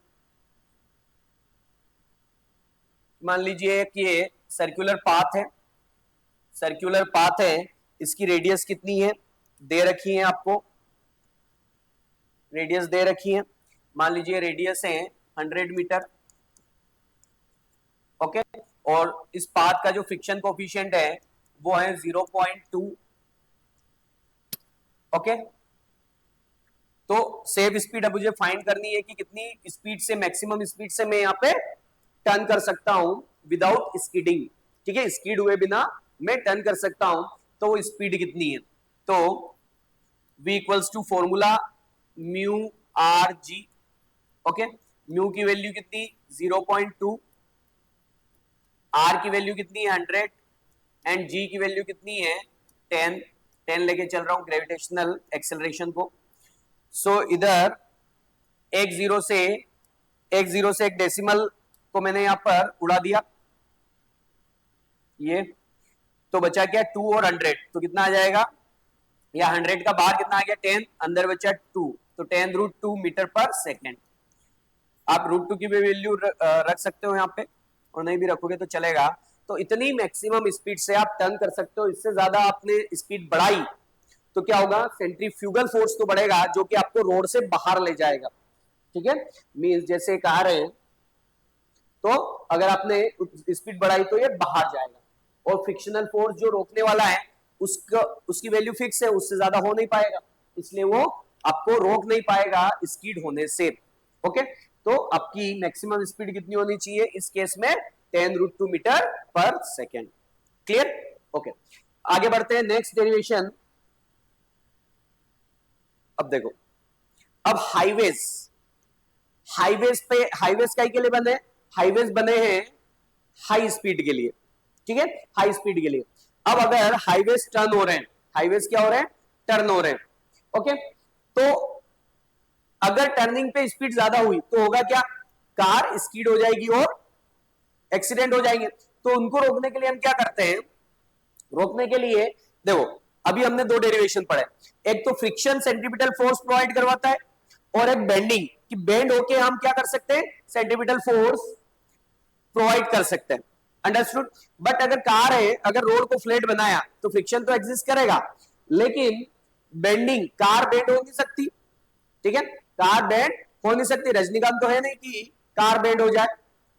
मान लीजिए कि ये सर्कुलर पाथ है, सर्कुलर पाथ है, इसकी रेडियस कितनी है दे रखी है आपको, रेडियस दे रखी है, मान लीजिए रेडियस है 100 मीटर, ओके, और इस पाथ का जो फ्रिक्शन कोफिशिएंट है वो है 0.2, ओके। तो सेव स्पीड अब मुझे फाइंड करनी है कि कितनी स्पीड से, मैक्सिमम स्पीड से मैं यहाँ पे टर्न कर सकता हूं विदाउट स्कीडिंग, ठीक है, स्कीड हुए बिना मैं टर्न कर सकता हूं, तो वो स्पीड कितनी है। तो v equals to formula mu R G, okay, mu की वैल्यू कितनी 0.2, आर की वैल्यू कितनी है 100 एंड जी की वैल्यू कितनी है 10 लेके चल रहा हूं ग्रेविटेशनल एक्सेलरेशन को। सो इधर एक जीरो से एक डेसिमल को मैंने यहां पर उड़ा दिया, ये तो बचा क्या 2 और 100, तो कितना आ जाएगा, या 100 का बाहर कितना आ गया 10, अंदर बचा 2, तो 10√2 मीटर पर सेकेंड। आप √2 की भी वैल्यू रख सकते हो यहाँ पे, और नहीं भी रखोगे तो चलेगा। तो इतनी मैक्सिमम स्पीड से आप टर्न कर सकते हो, इससे ज्यादा आपने स्पीड बढ़ाई तो क्या होगा, सेंट्रीफ्यूगल फोर्स तो बढ़ेगा जो कि आपको रोड से बाहर ले जाएगा, ठीक है। मींस जैसे कहा रहे हैं, तो अगर आपने स्पीड बढ़ाई तो ये बाहर जाएगा, और फ्रिक्शनल फोर्स जो रोकने वाला है उसकी वैल्यू फिक्स है, उससे ज्यादा हो नहीं पाएगा, इसलिए वो आपको रोक नहीं पाएगा स्पीड होने से, ओके। तो आपकी मैक्सिमम स्पीड कितनी होनी चाहिए इस केस में 10√2 मीटर पर सेकेंड, क्लियर, ओके। आगे बढ़ते हैं नेक्स्ट डेरिवेशन। अब देखो, अब हाईवेज काई के लिए बने, हाईवेज बने हैं हाई स्पीड के लिए, ठीक है, हाई स्पीड के लिए। अब अगर हाईवेज टर्न हो रहे हैं, हाईवेज क्या हो रहे हैं, टर्न हो रहे हैं, ओके, तो अगर टर्निंग पे स्पीड ज्यादा हुई तो होगा क्या, कार स्कीड हो जाएगी और एक्सीडेंट हो जाएंगे। तो उनको रोकने के लिए हम क्या करते हैं, रोकने के लिए देखो अभी हमने दो डेरिवेशन पढ़े, एक तो फ्रिक्शन सेंट्रीपिटल फोर्स प्रोवाइड करवाता है, और एक बेंडिंग कि बेंड होके हम क्या कर सकते हैं, सेंट्रीपिटल फोर्स प्रोवाइड कर सकते हैं, अंडरस्टूड। बट अगर कार है, अगर रोड को फ्लैट बनाया तो फ्रिक्शन तो एग्जिस्ट करेगा, लेकिन बेंडिंग, कार बेंड हो नहीं सकती, ठीक है, कार बेंड हो नहीं सकती, रजनीकांत तो है नहीं कि कार बेंड हो जाए,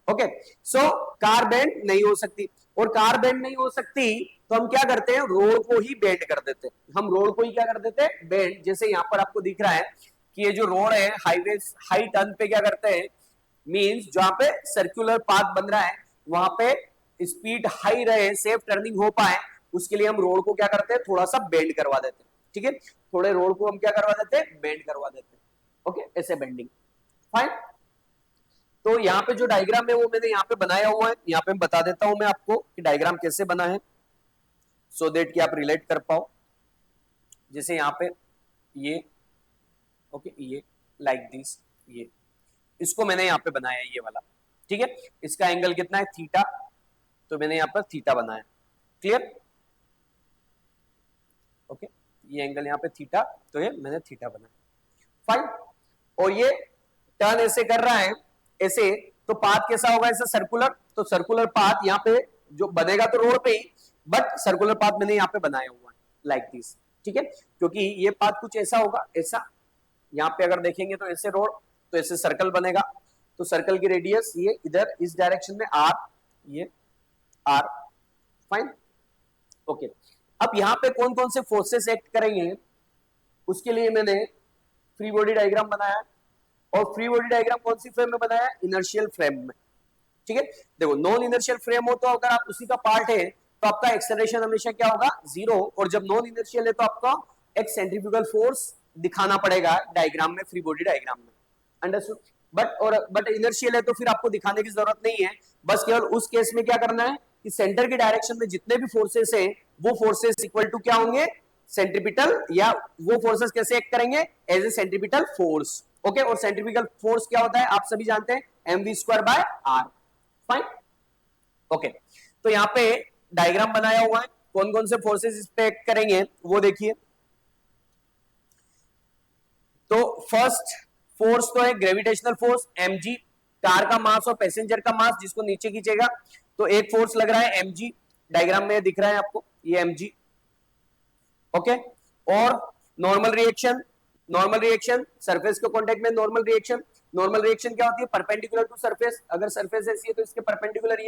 ओके। सो कार बेंड नहीं हो सकती, और कार बेंड नहीं हो सकती तो हम क्या करते हैं, रोड को ही बेंड कर देते हैं, हम रोड को ही क्या कर देते हैं, बेंड। जैसे यहां पर आपको दिख रहा है कि ये जो रोड है हाईवे, हाई टर्न पे क्या करते हैं, मींस जहां पे सर्कुलर पाथ बन रहा है वहां पे स्पीड हाई रहे, सेफ टर्निंग हो पाए, उसके लिए हम रोड को क्या करते हैं, थोड़ा सा बेंड करवा देते हैं, ठीक है, थोड़े रोड को हम क्या करवा देते हैं, बेंड करवा देते हैं, ओके, ऐसे बेंडिंग, फाइन। तो यहाँ पे जो डायग्राम है वो मैंने यहाँ पे बनाया हुआ है, यहाँ पे बता देता हूं मैं आपको कि डायग्राम कैसे बना है, सो देट कि आप रिलेट कर पाओ। जैसे यहाँ पे ये, ओके, ये लाइक दिस, ये इसको मैंने यहाँ पे बनाया ये वाला, ठीक है, इसका एंगल कितना है थीटा, तो मैंने यहाँ पर थीटा बनाया, क्लियर, ओके, ये एंगल यहाँ पे थीटा, तो ये मैंने थीटा बनाया, फाइन। और ये टर्न ऐसे कर रहा है ऐसे, तो पाथ कैसा होगा, ऐसा सर्कुलर, तो सर्कुलर पाथ यहाँ पे जो बनेगा तो रोड पे ही, बट सर्कुलर पाथ मैंने यहाँ पे बनाया हुआ है लाइक दिस, ठीक है, क्योंकि ये पाथ कुछ ऐसा होगा, ऐसा यहाँ पे अगर देखेंगे तो ऐसे रोड, तो ऐसे सर्कल बनेगा, तो सर्कल की रेडियस ये इधर इस डायरेक्शन में आर, ये आर, फाइन, ओके। अब यहाँ पे कौन कौन से फोर्सेस एक्ट करेंगे उसके लिए मैंने फ्री बॉडी डायग्राम बनाया, और फ्री बॉडी डायग्राम कौन सी फ्रेम में बनाया, इनर्शियल फ्रेम में, ठीक है। देखो नॉन इनर्शियल फ्रेम हो तो अगर आप उसी का पार्ट है तो आपका एक्सेलरेशन हमेशा क्या होगा, जीरो, और जब नॉन इनर्शियल है तो आपका एक सेंट्रीफ्यूगल फोर्स दिखाना पड़ेगा डायग्राम में, फ्री बॉडी डायग्राम में, अंडरस्टूड। बट इनर्शियल है तो फिर आपको दिखाने की जरूरत नहीं है, बस केवल उस केस में क्या करना है कि सेंटर की डायरेक्शन में जितने भी फोर्सेस हैं वो फोर्सेस इक्वल टू क्या होंगे, सेंट्रीपिटल, या वो फोर्सेस कैसे एक्ट करेंगे, as a centripetal force. Okay, और सेंट्रीपिटल फोर्स क्या होता है आप सभी जानते हैं, mv²/r। Fine, okay. तो यहाँ पे डायग्राम बनाया हुआ है, कौन कौन से फोर्सेस इस पे एक्ट करेंगे वो देखिए। तो फर्स्ट फोर्स तो है ग्रेविटेशनल फोर्स mg, कार का मास और पैसेंजर का मास जिसको नीचे खींचेगा, तो एक फोर्स लग रहा है mg, डायग्राम में दिख रहा है आपको ये mg। ओके, और normal reaction, normal reaction surface के कांटेक्ट में नॉर्मल रिएक्शन, नॉर्मल रिएक्शन क्या होती है, परपेंडिकुलर टू सरफेस, अगर सरफेस ऐसी है तो इसके परपेंडिकुलर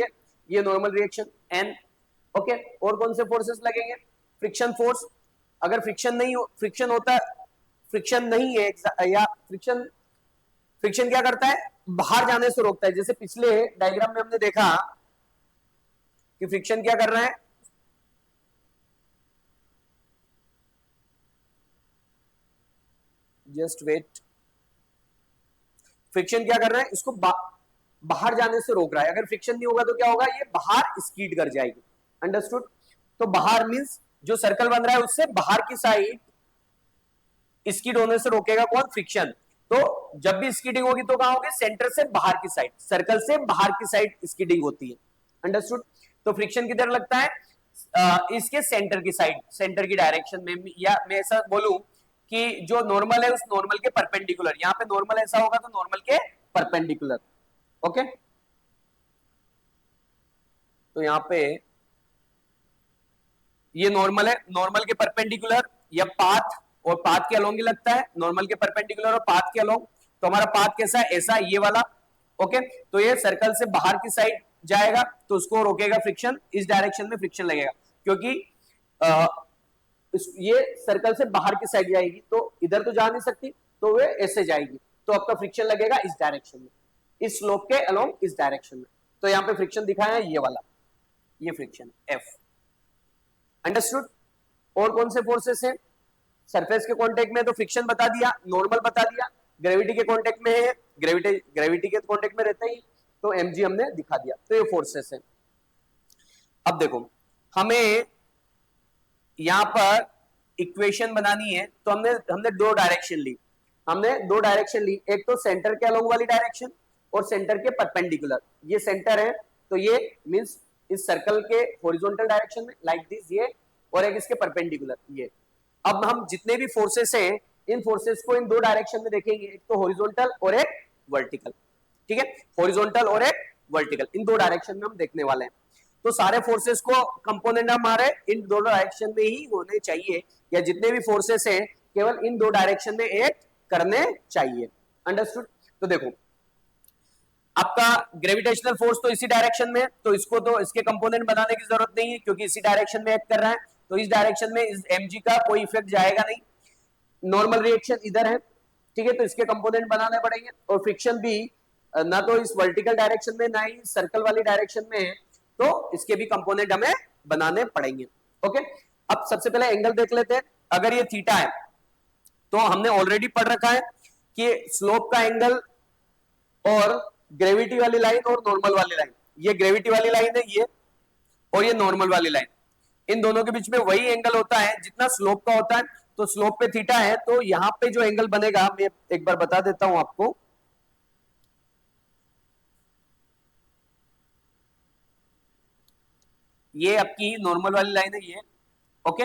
ये नॉर्मल रिएक्शन n। ओके, और कौन से फोर्सेस लगेंगे, फ्रिक्शन फोर्स, अगर फ्रिक्शन नहीं हो, फ्रिक्शन होता, फ्रिक्शन नहीं है या फ्रिक्शन क्या करता है, बाहर जाने से रोकता है, जैसे पिछले डायग्राम में हमने देखा कि फ्रिक्शन क्या कर रहा है, जस्ट वेट, फ्रिक्शन क्या कर रहा है, इसको बाहर जाने से रोक रहा है, अगर फ्रिक्शन नहीं होगा तो क्या होगा, ये बाहर स्कीड कर जाएगी, अंडरस्टूड। तो बाहर मींस जो सर्कल बन रहा है उससे बाहर की साइड स्कीड होने से रोकेगा कौन, फ्रिक्शन। तो जब भी स्कीडिंग होगी तो कहां होगी, सेंटर से बाहर की साइड, सर्कल से बाहर की साइड स्कीडिंग होती है, अंडरस्टूड। तो फ्रिक्शन किधर लगता है, इसके सेंटर की साइड, सेंटर की डायरेक्शन में, या मैं ऐसा बोलूं कि जो नॉर्मल है उस नॉर्मल के परपेंडिकुलर, यहां पे नॉर्मल ऐसा होगा तो नॉर्मल के परपेंडिकुलर। ओके, तो यहां पे ये नॉर्मल है, नॉर्मल के परपेंडिकुलर या पाथ, और पाथ के अलोंग ही लगता है, नॉर्मल के परपेंडिकुलर और पाथ के अलोंग। तो हमारा पाथ कैसा है, ऐसा, ये वाला। ओके, तो ये सर्कल से बाहर की साइड जाएगा तो उसको रोकेगा फ्रिक्शन, इस डायरेक्शन में फ्रिक्शन लगेगा, क्योंकि ये सर्कल से बाहर की साइड जाएगी तो इधर तो जा नहीं सकती, तो वे ऐसे जाएगी, तो आपका फ्रिक्शन लगेगा इस डायरेक्शन में, इस स्लोप के अलोंग इस डायरेक्शन में। तो यहाँ पे फ्रिक्शन दिखाया है ये वाला, ये फ्रिक्शन F, अंडरस्टूड। और कौन से फोर्सेस हैं, सरफेस के कांटेक्ट में तो फ्रिक्शन बता दिया, नॉर्मल बता दिया, ग्रेविटी के कांटेक्ट में है, ग्रेविटी के कांटेक्ट में रहता ही, तो mg हमने दिखा दिया। तो ये फोर्सेस हैं। अब देखो, हमें यहां पर इक्वेशन बनानी है, तो हमने दो डायरेक्शन ली, हमने दो डायरेक्शन ली, एक तो सेंटर के अलोंग वाली डायरेक्शन और सेंटर के परपेंडिकुलर, ये सेंटर है तो ये मींस इस सर्कल के हॉरिजॉन्टल डायरेक्शन में लाइक दिस ये, और एक इसके परपेंडिकुलर ये। अब हम जितने भी फोर्सेस हैं इन फोर्सेस को इन दो डायरेक्शन में देखेंगे, एक तो हॉरिजॉन्टल और एक वर्टिकल, ठीक है, हॉरिजॉन्टल और एक वर्टिकल, इन दो डायरेक्शन में हम देखने वाले हैं। तो सारे फोर्सेस को कंपोनेंट हमारे इन दोनों डायरेक्शन में ही होने चाहिए, या जितने भी फोर्सेस हैं केवल इन दो डायरेक्शन में एक्ट करने चाहिए, अंडरस्टूड। तो देखो, आपका ग्रेविटेशनल फोर्स तो इसी डायरेक्शन में है, तो इसको तो इसके कंपोनेंट बनाने की जरूरत नहीं है क्योंकि इसी डायरेक्शन में एक्ट कर रहा है, तो इस डायरेक्शन में इस mg का कोई इफेक्ट जाएगा नहीं। नॉर्मल रिएक्शन इधर है, ठीक है, तो इसके कंपोनेंट बनाने पड़ेंगे, और फ्रिक्शन भी ना तो इस वर्टिकल डायरेक्शन में ना ही सर्कल वाली डायरेक्शन में है, तो इसके भी कंपोनेंट हमें बनाने पड़ेंगे। ओके, अब सबसे पहले एंगल देख लेते हैं। अगर ये थीटा है तो हमने ऑलरेडी पढ़ रखा है कि स्लोप का एंगल और ग्रेविटी वाली लाइन और नॉर्मल वाली लाइन, ये ग्रेविटी वाली लाइन है ये, और ये नॉर्मल वाली लाइन, इन दोनों के बीच में वही एंगल होता है जितना स्लोप का होता है। तो स्लोप पे थीटा है, तो यहां पे जो एंगल बनेगा मैं एक बार बता देता हूं आपको, ये आपकी नॉर्मल वाली लाइन है ये, ओके,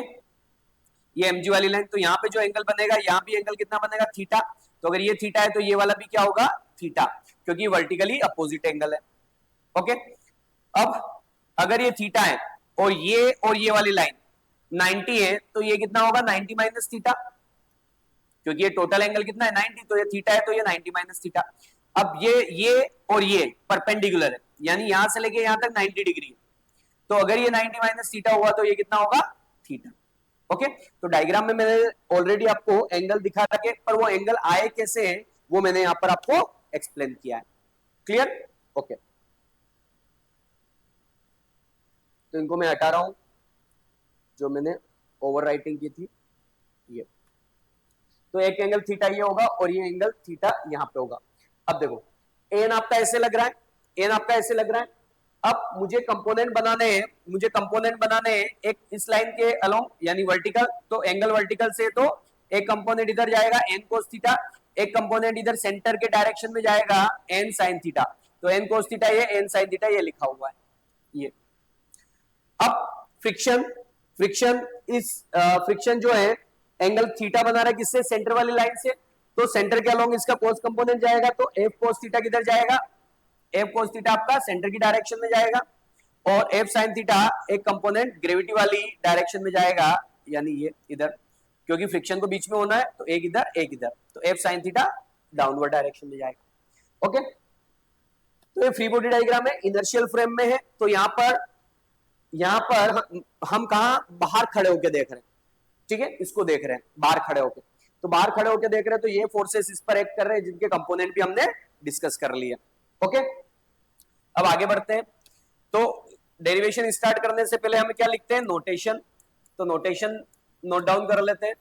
ये mg वाली लाइन। तो यहाँ पे जो एंगल बनेगा, यहाँ भी एंगल कितना बनेगा, थीटा। तो अगर ये थीटा है तो ये वाला भी क्या होगा, थीटा, क्योंकि वर्टिकली अपोजिट एंगल है। ओके, अब अगर ये थीटा है और ये वाली लाइन 90 है, तो ये कितना होगा, 90 माइनस थीटा, क्योंकि ये टोटल एंगल कितना है 90, तो ये थीटा है तो ये 90 माइनस थीटा। अब ये और ये परपेंडिकुलर है, यानी यहां से लेके यहां तक 90 डिग्री है, तो अगर ये 90 माइनस थीटा हुआ तो ये कितना होगा, थीटा। ओके, तो डायग्राम में मैंने ऑलरेडी आपको एंगल दिखा रखे, पर वो एंगल आए कैसे हैं वो मैंने यहां पर आपको एक्सप्लेन किया है। क्लियर, ओके, तो इनको मैं हटा रहा हूं जो मैंने ओवर राइटिंग की थी, ये तो एक एंगल थीटा ये होगा और ये एंगल थीटा यहां पे होगा। अब देखो एन आपका ऐसे लग रहा है, एन आपका ऐसे लग रहा है। अब मुझे कंपोनेंट बनाने हैं एक इस लाइन के अलोंग यानी वर्टिकल, तो एंगल वर्टिकल से तो एक कंपोनेंट इधर जाएगा एन कोस थीटा, एक कंपोनेंट इधर सेंटर के डायरेक्शन में जाएगा एन साइन थीटा, तो एन कोस थीटा ये एन साइन थीटा ये लिखा हुआ है ये। अब फ्रिक्शन जो है एंगल थीटा बना रहा है किससे, सेंटर वाली लाइन से, तो सेंटर के अलोंग इसका कोस कंपोनेंट जाएगा, तो एफ कोस थीटा किधर जाएगा, एफ कोस थीटा आपका सेंटर की डायरेक्शन में जाएगा और एफ साइन थीटा एक कंपोनेंट ग्रेविटी वाली डायरेक्शन में जाएगा यानी ये इधर, क्योंकि फ्रिक्शन को बीच में होना है तो एक इधर, तो F sine theta downward direction में जाएगा। ओके, तो ये फ्री बॉडी डायग्राम है, इनर्शियल फ्रेम में है, तो यहां पर हम कहा बाहर खड़े होकर देख रहे हैं, ठीक है, इसको देख रहे हैं बाहर खड़े होकर, तो बाहर खड़े होकर देख रहे हैं, तो ये फोर्सेस इस पर एक्ट कर रहे हैं जिनके कंपोनेंट भी हमने डिस्कस कर लिया। ओके, अब आगे बढ़ते हैं। तो डेरिवेशन स्टार्ट करने से पहले हम क्या लिखते हैं, नोटेशन, तो नोटेशन नोट डाउन कर लेते हैं।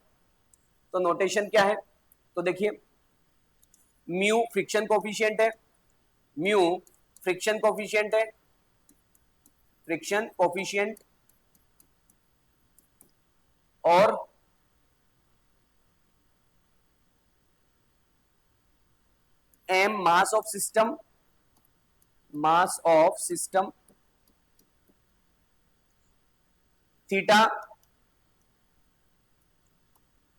तो नोटेशन क्या है, तो देखिए म्यू फ्रिक्शन कोफिशिएंट है, म्यू फ्रिक्शन कोफिशिएंट है, फ्रिक्शन कोफिशिएंट, और M mass of system, theta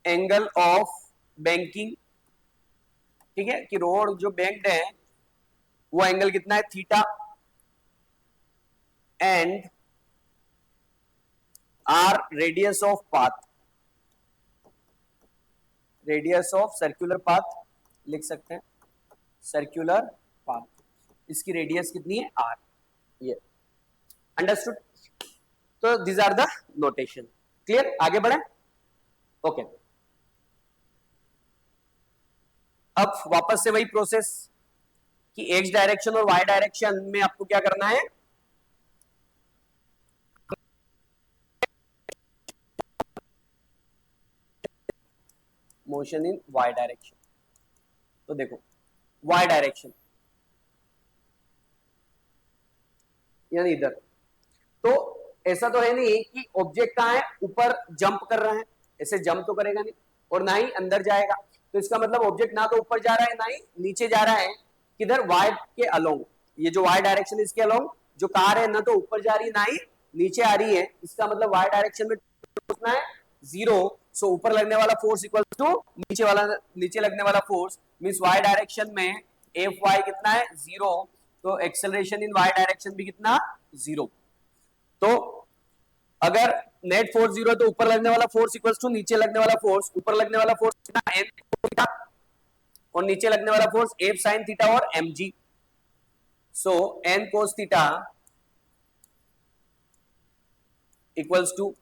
angle of banking, ठीक है, कि रोड जो बैंक्ड है वो एंगल कितना है theta, and R radius of path, radius of circular path लिख सकते हैं, सर्कुलर पाथ, इसकी रेडियस कितनी है आर, ये अंडरस्टूड। तो these are the notation, clear, आगे बढ़े। ओके, अब वापस से वही प्रोसेस कि एक्स डायरेक्शन और वाई डायरेक्शन में आपको क्या करना है, मोशन इन वाई डायरेक्शन। तो देखो वाई डायरेक्शन यानी इधर, तो ऐसा तो है नहीं कि ऑब्जेक्ट कहां है, ऊपर जंप कर रहा है, ऐसे जंप तो करेगा नहीं और ना ही अंदर जाएगा, तो इसका मतलब ऑब्जेक्ट ना तो ऊपर जा रहा है ना ही नीचे जा रहा है, किधर वाई के अलोंग, ये जो वाई डायरेक्शन इसके अलोंग जो कार है ना तो ऊपर जा रही है ना ही नीचे आ रही है, इसका मतलब वाई डायरेक्शन में कितना है जीरो, सो ऊपर लगने वाला फोर्स इक्वल टू नीचे लगने वाला फोर्स, मींस वाई डायरेक्शन में एफ वाई कितना है जीरो, तो एक्सेलरेशन इन वाई डायरेक्शन भी कितना जीरो। तो अगर नेट फोर्स जीरो है तो ऊपर लगने वाला फोर्स इक्वल टू नीचे लगने वाला फोर्स, ऊपर लगने वाला फोर्स कितना एन थीटा और नीचे लगने वाला फोर्स एफ साइन थीटा और M G, so N cos theta equals to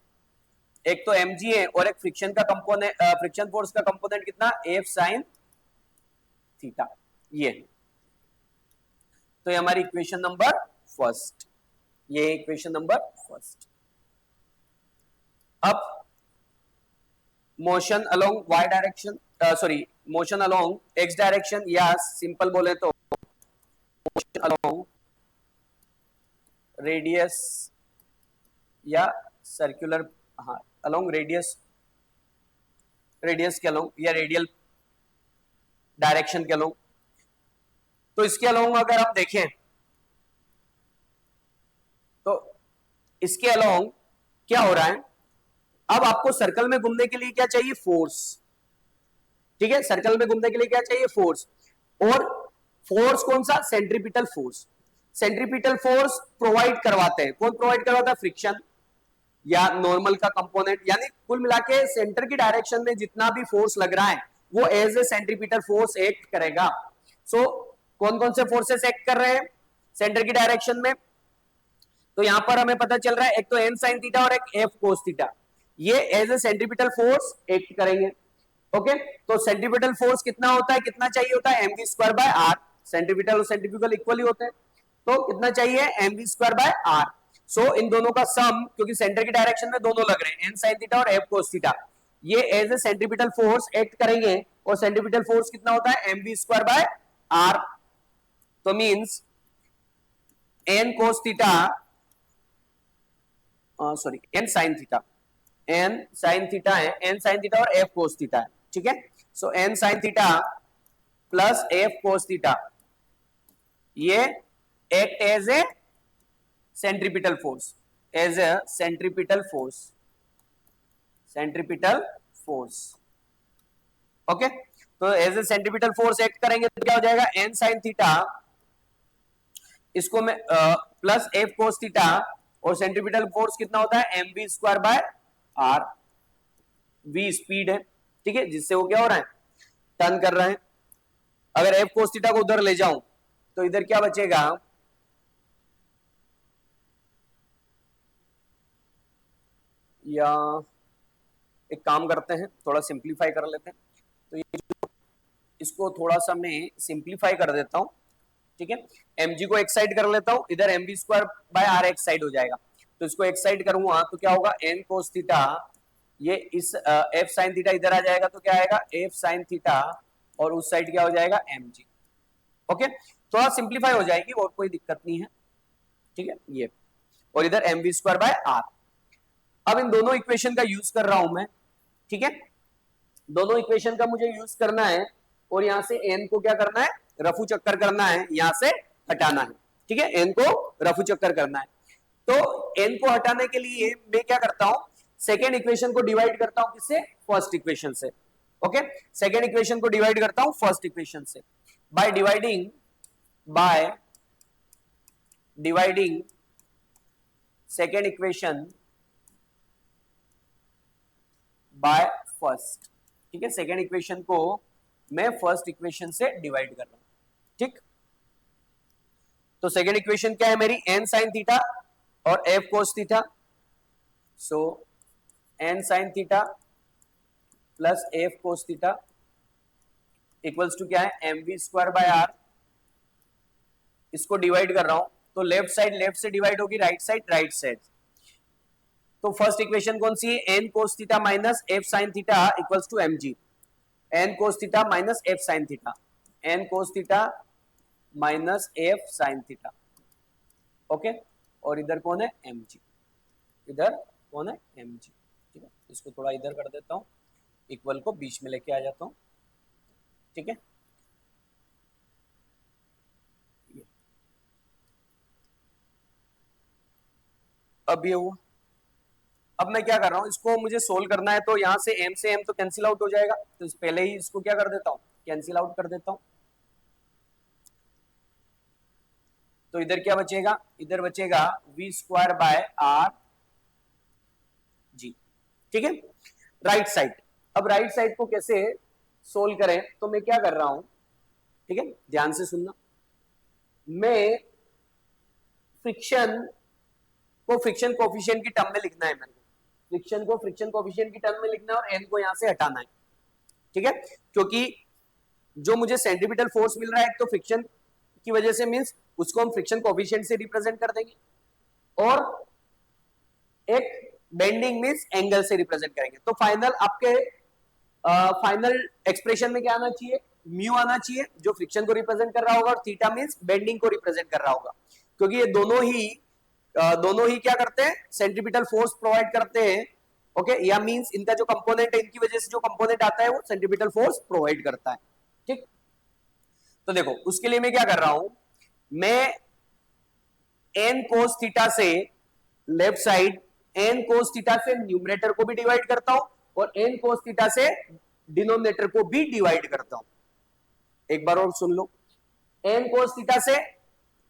एक तो एम जी है और एक फ्रिक्शन का कंपोनेंट, फ्रिक्शन फोर्स का कंपोनेंट कितना एफ साइन थीटा, ये तो ये हमारी इक्वेशन नंबर फर्स्ट, ये इक्वेशन नंबर फर्स्ट। अब motion along Y direction, sorry motion along X direction, या सिंपल बोले तो मोशन अलोंग रेडियस या सर्कुलर, हाँ अलोंग रेडियस के अलोंग या रेडियल डायरेक्शन के अलोंग। तो इसके अलोंग अगर आप देखें तो इसके अलोंग क्या हो रहा है, अब आपको सर्कल में घूमने के लिए क्या चाहिए फोर्स, ठीक है, सर्कल में घूमने के लिए क्या चाहिए फोर्स, और फोर्स कौन सा centripetal force, centripetal force provide करवाते हैं, कौन प्रोवाइड करवाता है फ्रिक्शन या नॉर्मल का कंपोनेंट, यानी कुल मिला के सेंटर की डायरेक्शन में जितना भी फोर्स लग रहा है वो as a centripetal force act करेगा। सो कौन कौन से फोर्सेस एक्ट कर रहे हैं सेंटर की डायरेक्शन में, तो यहां पर हमें पता चल रहा है एक तो एन साइन थीटा और एक एफ कोस थीटा, ये as a centripetal force act करेंगे। ओके, तो सेंट्रीपिटल फोर्स कितना होता है, कितना चाहिए होता है mv square by R, centripetal और सेंट्रीफ्यूगल इक्वली होते हैं, तो कितना चाहिए mv square by R. So इन दोनों का सम, क्योंकि सेंटर की डायरेक्शन में दोनों लग रहे हैं एन साइन थीटा और एफ कोस थीटा, ये as a centripetal force act करेंगे, और सेंट्रीपिटल फोर्स कितना होता है, mv स्क्वायर बाय आर। तो means N cos theta, sorry N sine theta, N sine theta है, एन साइन थीटा और एफ कोस थीटा है, ठीक है। So N sine theta plus F cos theta, ये act as a centripetal force, as a centripetal force, centripetal force, okay. तो as a centripetal force act करेंगे तो क्या हो जाएगा, एन साइन थीटा, इसको मैं प्लस एफ कोस थीटा, और सेंट्रीपिटल फोर्स कितना होता है, M V square by R. V speed है, ठीक है, जिससे वो क्या हो रहा है, टर्न कर रहा है। अगर एफ कोस थीटा को उधर ले जाऊं तो इधर क्या बचेगा, या एक काम करते हैं, थोड़ा सिंप्लीफाई कर लेते हैं। तो ये इसको थोड़ा सा मैं सिंप्लीफाई कर देता हूं, ठीक है। mg को एक साइड कर लेता हूं, इधर mv स्क्वायर बाय आर एक साइड हो जाएगा। तो इसको एक साइड करूंगा तो क्या होगा, n कोस थीटा, ये इस f साइन थीटा इधर आ जाएगा तो क्या आएगा, f साइन थीटा, और उस साइड क्या हो जाएगा, mg, ओके। थोड़ा सिंप्लीफाई हो जाएगी और कोई दिक्कत नहीं है, ठीक है। ये और इधर mv स्क्वायर बाय आर। अब इन दोनों इक्वेशन का यूज कर रहा हूं मैं, ठीक है, दोनों इक्वेशन का मुझे यूज करना है, और यहां से n को क्या करना है, रफू चक्कर करना है, यहां से हटाना है, ठीक है, n को रफू चक्कर करना है। तो n को हटाने के लिए मैं क्या करता हूं, सेकेंड इक्वेशन को डिवाइड करता हूं किससे, फर्स्ट इक्वेशन से, ओके। सेकेंड इक्वेशन को डिवाइड करता हूं फर्स्ट इक्वेशन से, by dividing second equation by first, ठीक है। सेकेंड इक्वेशन को मैं फर्स्ट इक्वेशन से डिवाइड कर रहा हूं, ठीक। तो सेकेंड इक्वेशन क्या है मेरी, एन साइन थीटा और F cos theta. So N sine theta plus F cos theta equals to क्या है, M V square by R. इसको डिवाइड कर रहा हूं तो लेफ्ट साइड लेफ्ट से डिवाइड होगी, राइट साइड राइट साइड। तो फर्स्ट इक्वेशन कौन सी है, N cos theta minus F sine theta equals to M G, N cos theta minus F sine theta, N cos theta minus F sine theta, okay. और इधर कौन है, M जी, इधर कौन है, एम जी, ठीक है। इसको थोड़ा इधर कर देता हूं, इक्वल को बीच में लेके आ जाता हूं, ठीक है। अब ये हुआ। अब मैं क्या कर रहा हूं, इसको मुझे सोल्व करना है, तो यहां से m तो कैंसिल आउट हो जाएगा, तो पहले ही इसको क्या कर देता हूं, कैंसिल आउट कर देता हूं। तो इधर क्या बचेगा, इधर बचेगा v स्क्वायर बाय आर जी, ठीक है, राइट साइड। अब राइट साइड को कैसे सोल्व करें, तो मैं क्या कर रहा हूं, ठीक है, ध्यान से सुनना। मैं फ्रिक्शन को फ्रिक्शन कोफिशिएंट की टर्म में लिखना है, मेरे को फ्रिक्शन को फ्रिक्शन कोफिशिएंट की टर्म में लिखना है, और एन को यहां से हटाना है, ठीक है। क्योंकि जो मुझे सेंट्रीपिटल फोर्स मिल रहा है तो फ्रिक्शन की वजह से, मींस उसको हम फ्रिक्शन कोफिशिएंट से रिप्रेजेंट कर देंगे, और एक बेंडिंग मींस एंगल से रिप्रेजेंट करेंगे। तो फाइनल आपके फाइनल एक्सप्रेशन में क्या आना चाहिए, म्यू आना चाहिए, जो फ्रिक्शन को रिप्रेजेंट कर रहा होगा, और थीटा मींस बेंडिंग को रिप्रेजेंट कर रहा होगा। क्योंकि ये दोनों ही क्या करते हैं, सेंट्रीपिटल फोर्स प्रोवाइड करते हैं, ओके। या मींस इनका जो कंपोनेंट है, इनकी वजह से जो कंपोनेंट आता है वो सेंट्रीपिटल फोर्स प्रोवाइड करता है, ठीक। तो देखो उसके लिए मैं क्या कर रहा हूं, मैं एन कोस थीटा से left side, N cos theta से न्यूमरेटर को भी डिवाइड करता हूं, और एन कोस थीटा से डिनोमिनेटर को भी डिवाइड करता हूं। एक बार और सुन लो, एन कोस थीटा से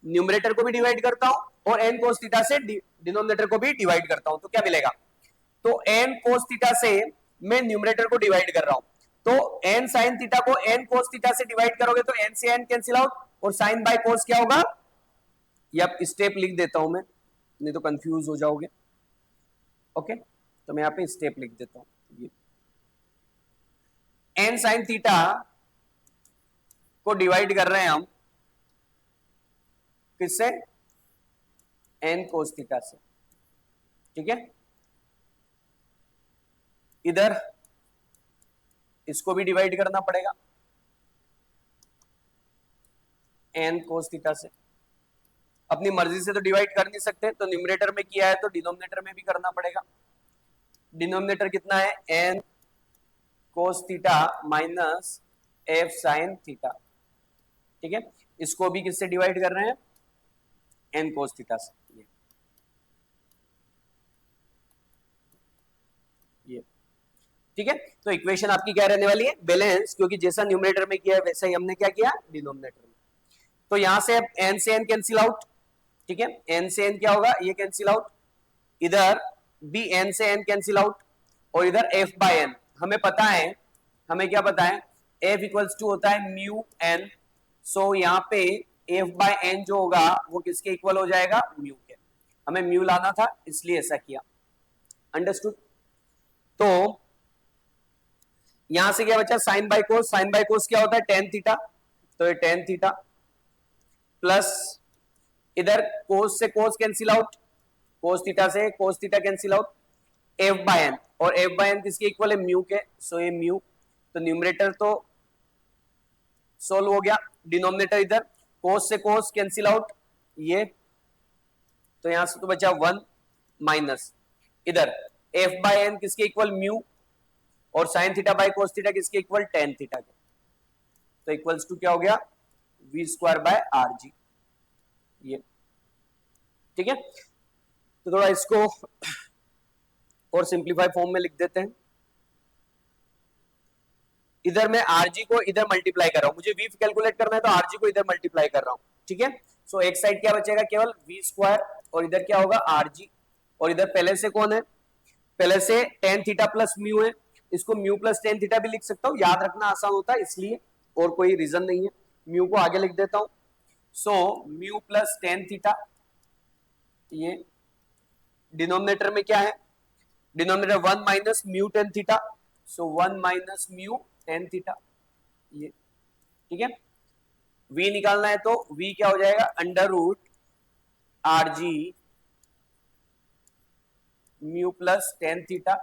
न्यूमरेटर को भी डिवाइड करता हूं, और एन कोस थीटा से डिनोमिनेटर को भी डिवाइड करता हूं। तो क्या मिलेगा, तो एन कोस थीटा से मैं न्यूमरेटर को डिवाइड कर रहा हूं, तो एन साइन थीटा को एन कोस थीटा से डिवाइड करोगे तो एन से एन कैंसिल आउट, और साइन बाय कोस क्या होगा, या स्टेप लिख देता हूं मैं, नहीं तो कंफ्यूज हो जाओगे, ओके। तो मैं यहां पे स्टेप लिख देता हूं, ये एन साइन थीटा को डिवाइड कर रहे हैं हम किससे, एन कोस थीटा से, ठीक है। इधर इसको भी डिवाइड करना पड़ेगा n cos थीटा से। अपनी मर्जी से तो डिवाइड कर नहीं सकते, तो न्यूमरेटर में किया है तो डिनोमिनेटर में भी करना पड़ेगा। डिनोमिनेटर कितना है, n cos theta minus f sin theta. ठीक है, इसको भी किससे डिवाइड कर रहे हैं, n cos थीटा से। ये ठीक है, तो इक्वेशन आपकी क्या रहने वाली है, बैलेंस, क्योंकि जैसा न्यूमरेटर में किया है वैसा ही हमने क्या किया डिनोमिनेटर में। तो यहां से अब n से n कैंसिल आउट। ठीक है, n से n क्या होगा, ये कैंसिल आउट, इधर भी n से n कैंसिल आउट, और इधर f बाय n। हमें पता है, हमें क्या पता है, f इक्वल्स टू होता है म्यू n। सो यहाँ पे f बाय n जो होगा वो किसके इक्वल हो जाएगा, म्यू के। हमें म्यू लाना था इसलिए ऐसा किया। अंडरस्टूड। तो यहां से क्या बचा, sine by cos. Sine by cos क्या होता है, टेन थीटा। तो ये टेन थीटा प्लस इधर कोस से cos cancel out, cos theta से cos theta cancel out, F by N, और एफ बाय एन किसके इक्वल है, म्यू के। सो ये म्यू, तो न्यूमरेटर तो सोल्व हो गया। डिनोमिनेटर इधर कोस से कोस कैंसिल आउट, ये तो यहां से तो बचा वन माइनस इधर एफ बाय एन किसके इक्वल, म्यू, और sine theta by cos theta किसके इक्वल, टेन थीटा के। तो इक्वल्स टू क्या हो गया, V square by R G. ये ठीक है, तो थोड़ा इसको और सिंप्लीफाई फॉर्म में लिख देते हैं। इधर मैं आरजी को इधर मल्टीप्लाई कर रहा हूं, मुझे वी कैलकुलेट करना है तो आरजी को इधर मल्टीप्लाई कर रहा हूं। ठीक है, सो एक साइड क्या बचेगा, केवल वी स्क्वायर, और इधर क्या होगा आरजी, और इधर पहले से कौन है, पहले से टेन थीटा प्लस म्यू है, इसको म्यू प्लस टेन थीटा भी लिख सकता हूं, याद रखना आसान होता है इसलिए, और कोई रीजन नहीं है। म्यू को आगे लिख देता हूं, so mu plus tan theta. ये डिनोमिनेटर में क्या है, denominator one minus mu tan theta, so one minus mu tan theta. ये ठीक है, v निकालना है तो v क्या हो जाएगा, under root are G mu plus tan theta,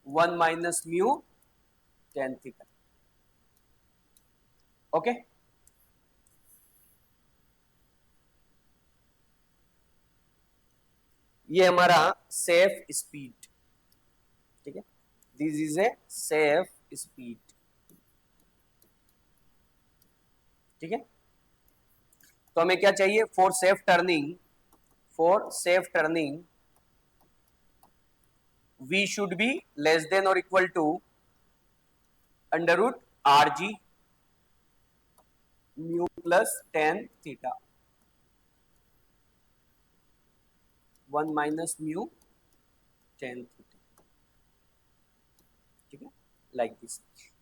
one minus mu tan theta. Okay, ये हमारा सेफ स्पीड। ठीक है, this is a safe speed. ठीक है, तो हमें क्या चाहिए, for safe turning, for safe turning v should be less than or equal to under root rg mu plus tan theta, 1 minus mu tan theta। ठीक है, लाइक दिस।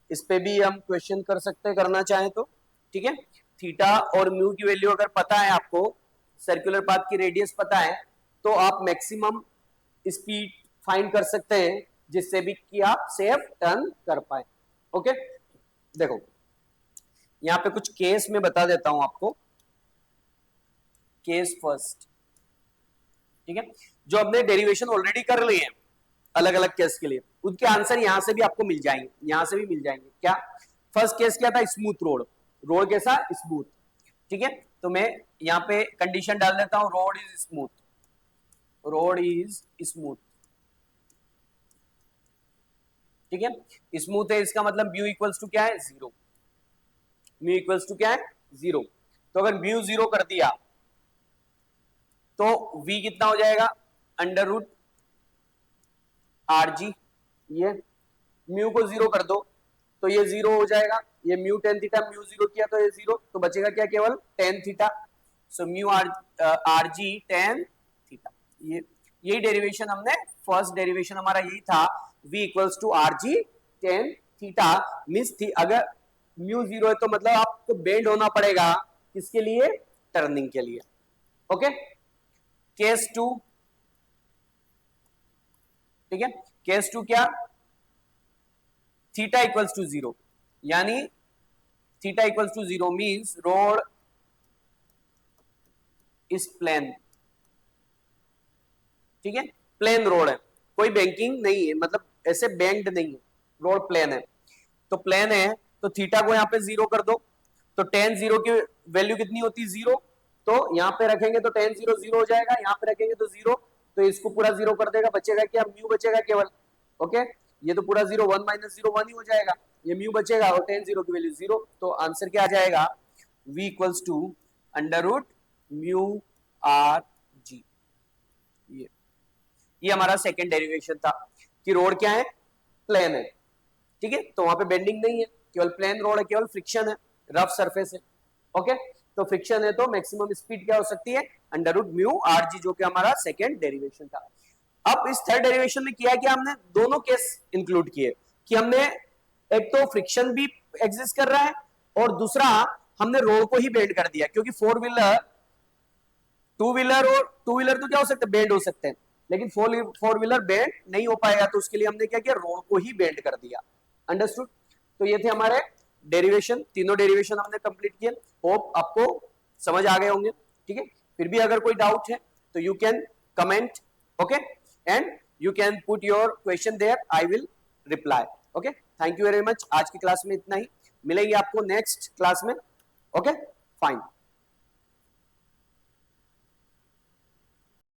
इस पे भी हम क्वेश्चन कर सकते हैं, करना चाहें तो। ठीक है, थीटा और म्यू की वैल्यू अगर पता है आपको, सर्कुलर पाथ की रेडियस पता है, तो आप मैक्सिमम स्पीड फाइंड कर सकते हैं, जिससे भी कि आप सेफ टर्न कर पाए। ओके, देखो यहां पे कुछ केस में बता देता हूं आपको। केस फर्स्ट, ठीक है, जो हमने डेरिवेशन ऑलरेडी कर ली है अलग अलग केस के लिए, उनके आंसर यहां से भी आपको मिल जाएंगे, यहां से भी मिल जाएंगे। क्या फर्स्ट केस क्या था, स्मूथ रोड, रोड कैसा स्मूथ। ठीक है, तो मैं यहां पे कंडीशन डाल देता हूं, road is smooth, road is smooth. ठीक है, स्मूथ है इसका मतलब म्यू इक्वल्स टू क्या है, जीरो। म्यू इक्वल्स टू क्या है, जीरो। तो अगर म्यू जीरो कर दिया तो v कितना हो जाएगा, अंडर रूट आर जी। ये म्यू को जीरो कर दो तो ये जीरो हो जाएगा, ये mu tan theta, mu zero किया तो ये जीरो, तो बचेगा क्या, केवल tan theta. So mu R जी टेन थीटा। ये यही डेरिवेशन हमने, फर्स्ट डेरिवेशन हमारा यही था, v equals to R ji tan theta. Means थी अगर म्यू जीरो है तो मतलब आपको बेंड होना पड़ेगा किसके लिए, टर्निंग के लिए। Okay, case two. ठीक है, केस टू क्या, थीटा इक्वल्स टू जीरो, यानी theta equals to zero means road is plane. ठीक है, प्लेन रोड है, कोई बैंकिंग नहीं है, मतलब ऐसे बैंक्ड नहीं है, रोड प्लेन है, तो प्लेन है तो थीटा को यहाँ पे 0 कर दो, तो tan 0 की वैल्यू कितनी होती है 0, तो यहाँ पे रखेंगे तो tan 0 0 हो जाएगा, यहाँ पे रखेंगे तो 0, तो इसको पूरा 0 कर देगा, बचेगा क्या, म्यू बचेगा केवल। ओके, ये तो पूरा 0, 1 माइनस 0 1 ही हो जाएगा, ये म्यू बचेगा और tan 0 की वैल्यू 0, तो आंसर क्या आ जाएगा, v equals to under root mu R G. ये हमारा सेकेंड डेरिवेशन था कि रोड क्या है, प्लेन है, ठीक है, तो वहां पे बेंडिंग नहीं है, केवल प्लेन रोड है, केवल फ्रिक्शन है, रफ सरफेस है। ओके, तो फ्रिक्शन है तो मैक्सिमम स्पीड क्या हो सकती है, under root mu R G, जो कि हमारा सेकेंड डेरिवेशन था। अब इस थर्ड डेरिवेशन में किया कि हमने दोनों केस इंक्लूड किए, कि हमने एक तो फ्रिक्शन भी एग्जिस्ट कर रहा है और दूसरा हमने रोड को ही बेंड कर दिया, क्योंकि फोर व्हीलर टू व्हीलर तो क्या हो सकते हैं, बेंड हो सकते हैं, लेकिन फोर व्हीलर बेंड नहीं हो पाएगा, तो उसके लिए हमने क्या किया, रोड को ही बेंड कर दिया। अंडरस्टूड, तो ये थे हमारे डेरिवेशन, तीनों डेरिवेशन हमने कंप्लीट किए, होप आपको समझ आ गए होंगे, ठीक है। फिर भी अगर कोई डाउट है तो you can comment, okay, and you can put your question there, I will reply. Okay, thank you very much, आज की क्लास में इतना ही, मिलेंगे आपको नेक्स्ट क्लास में। Okay, fine.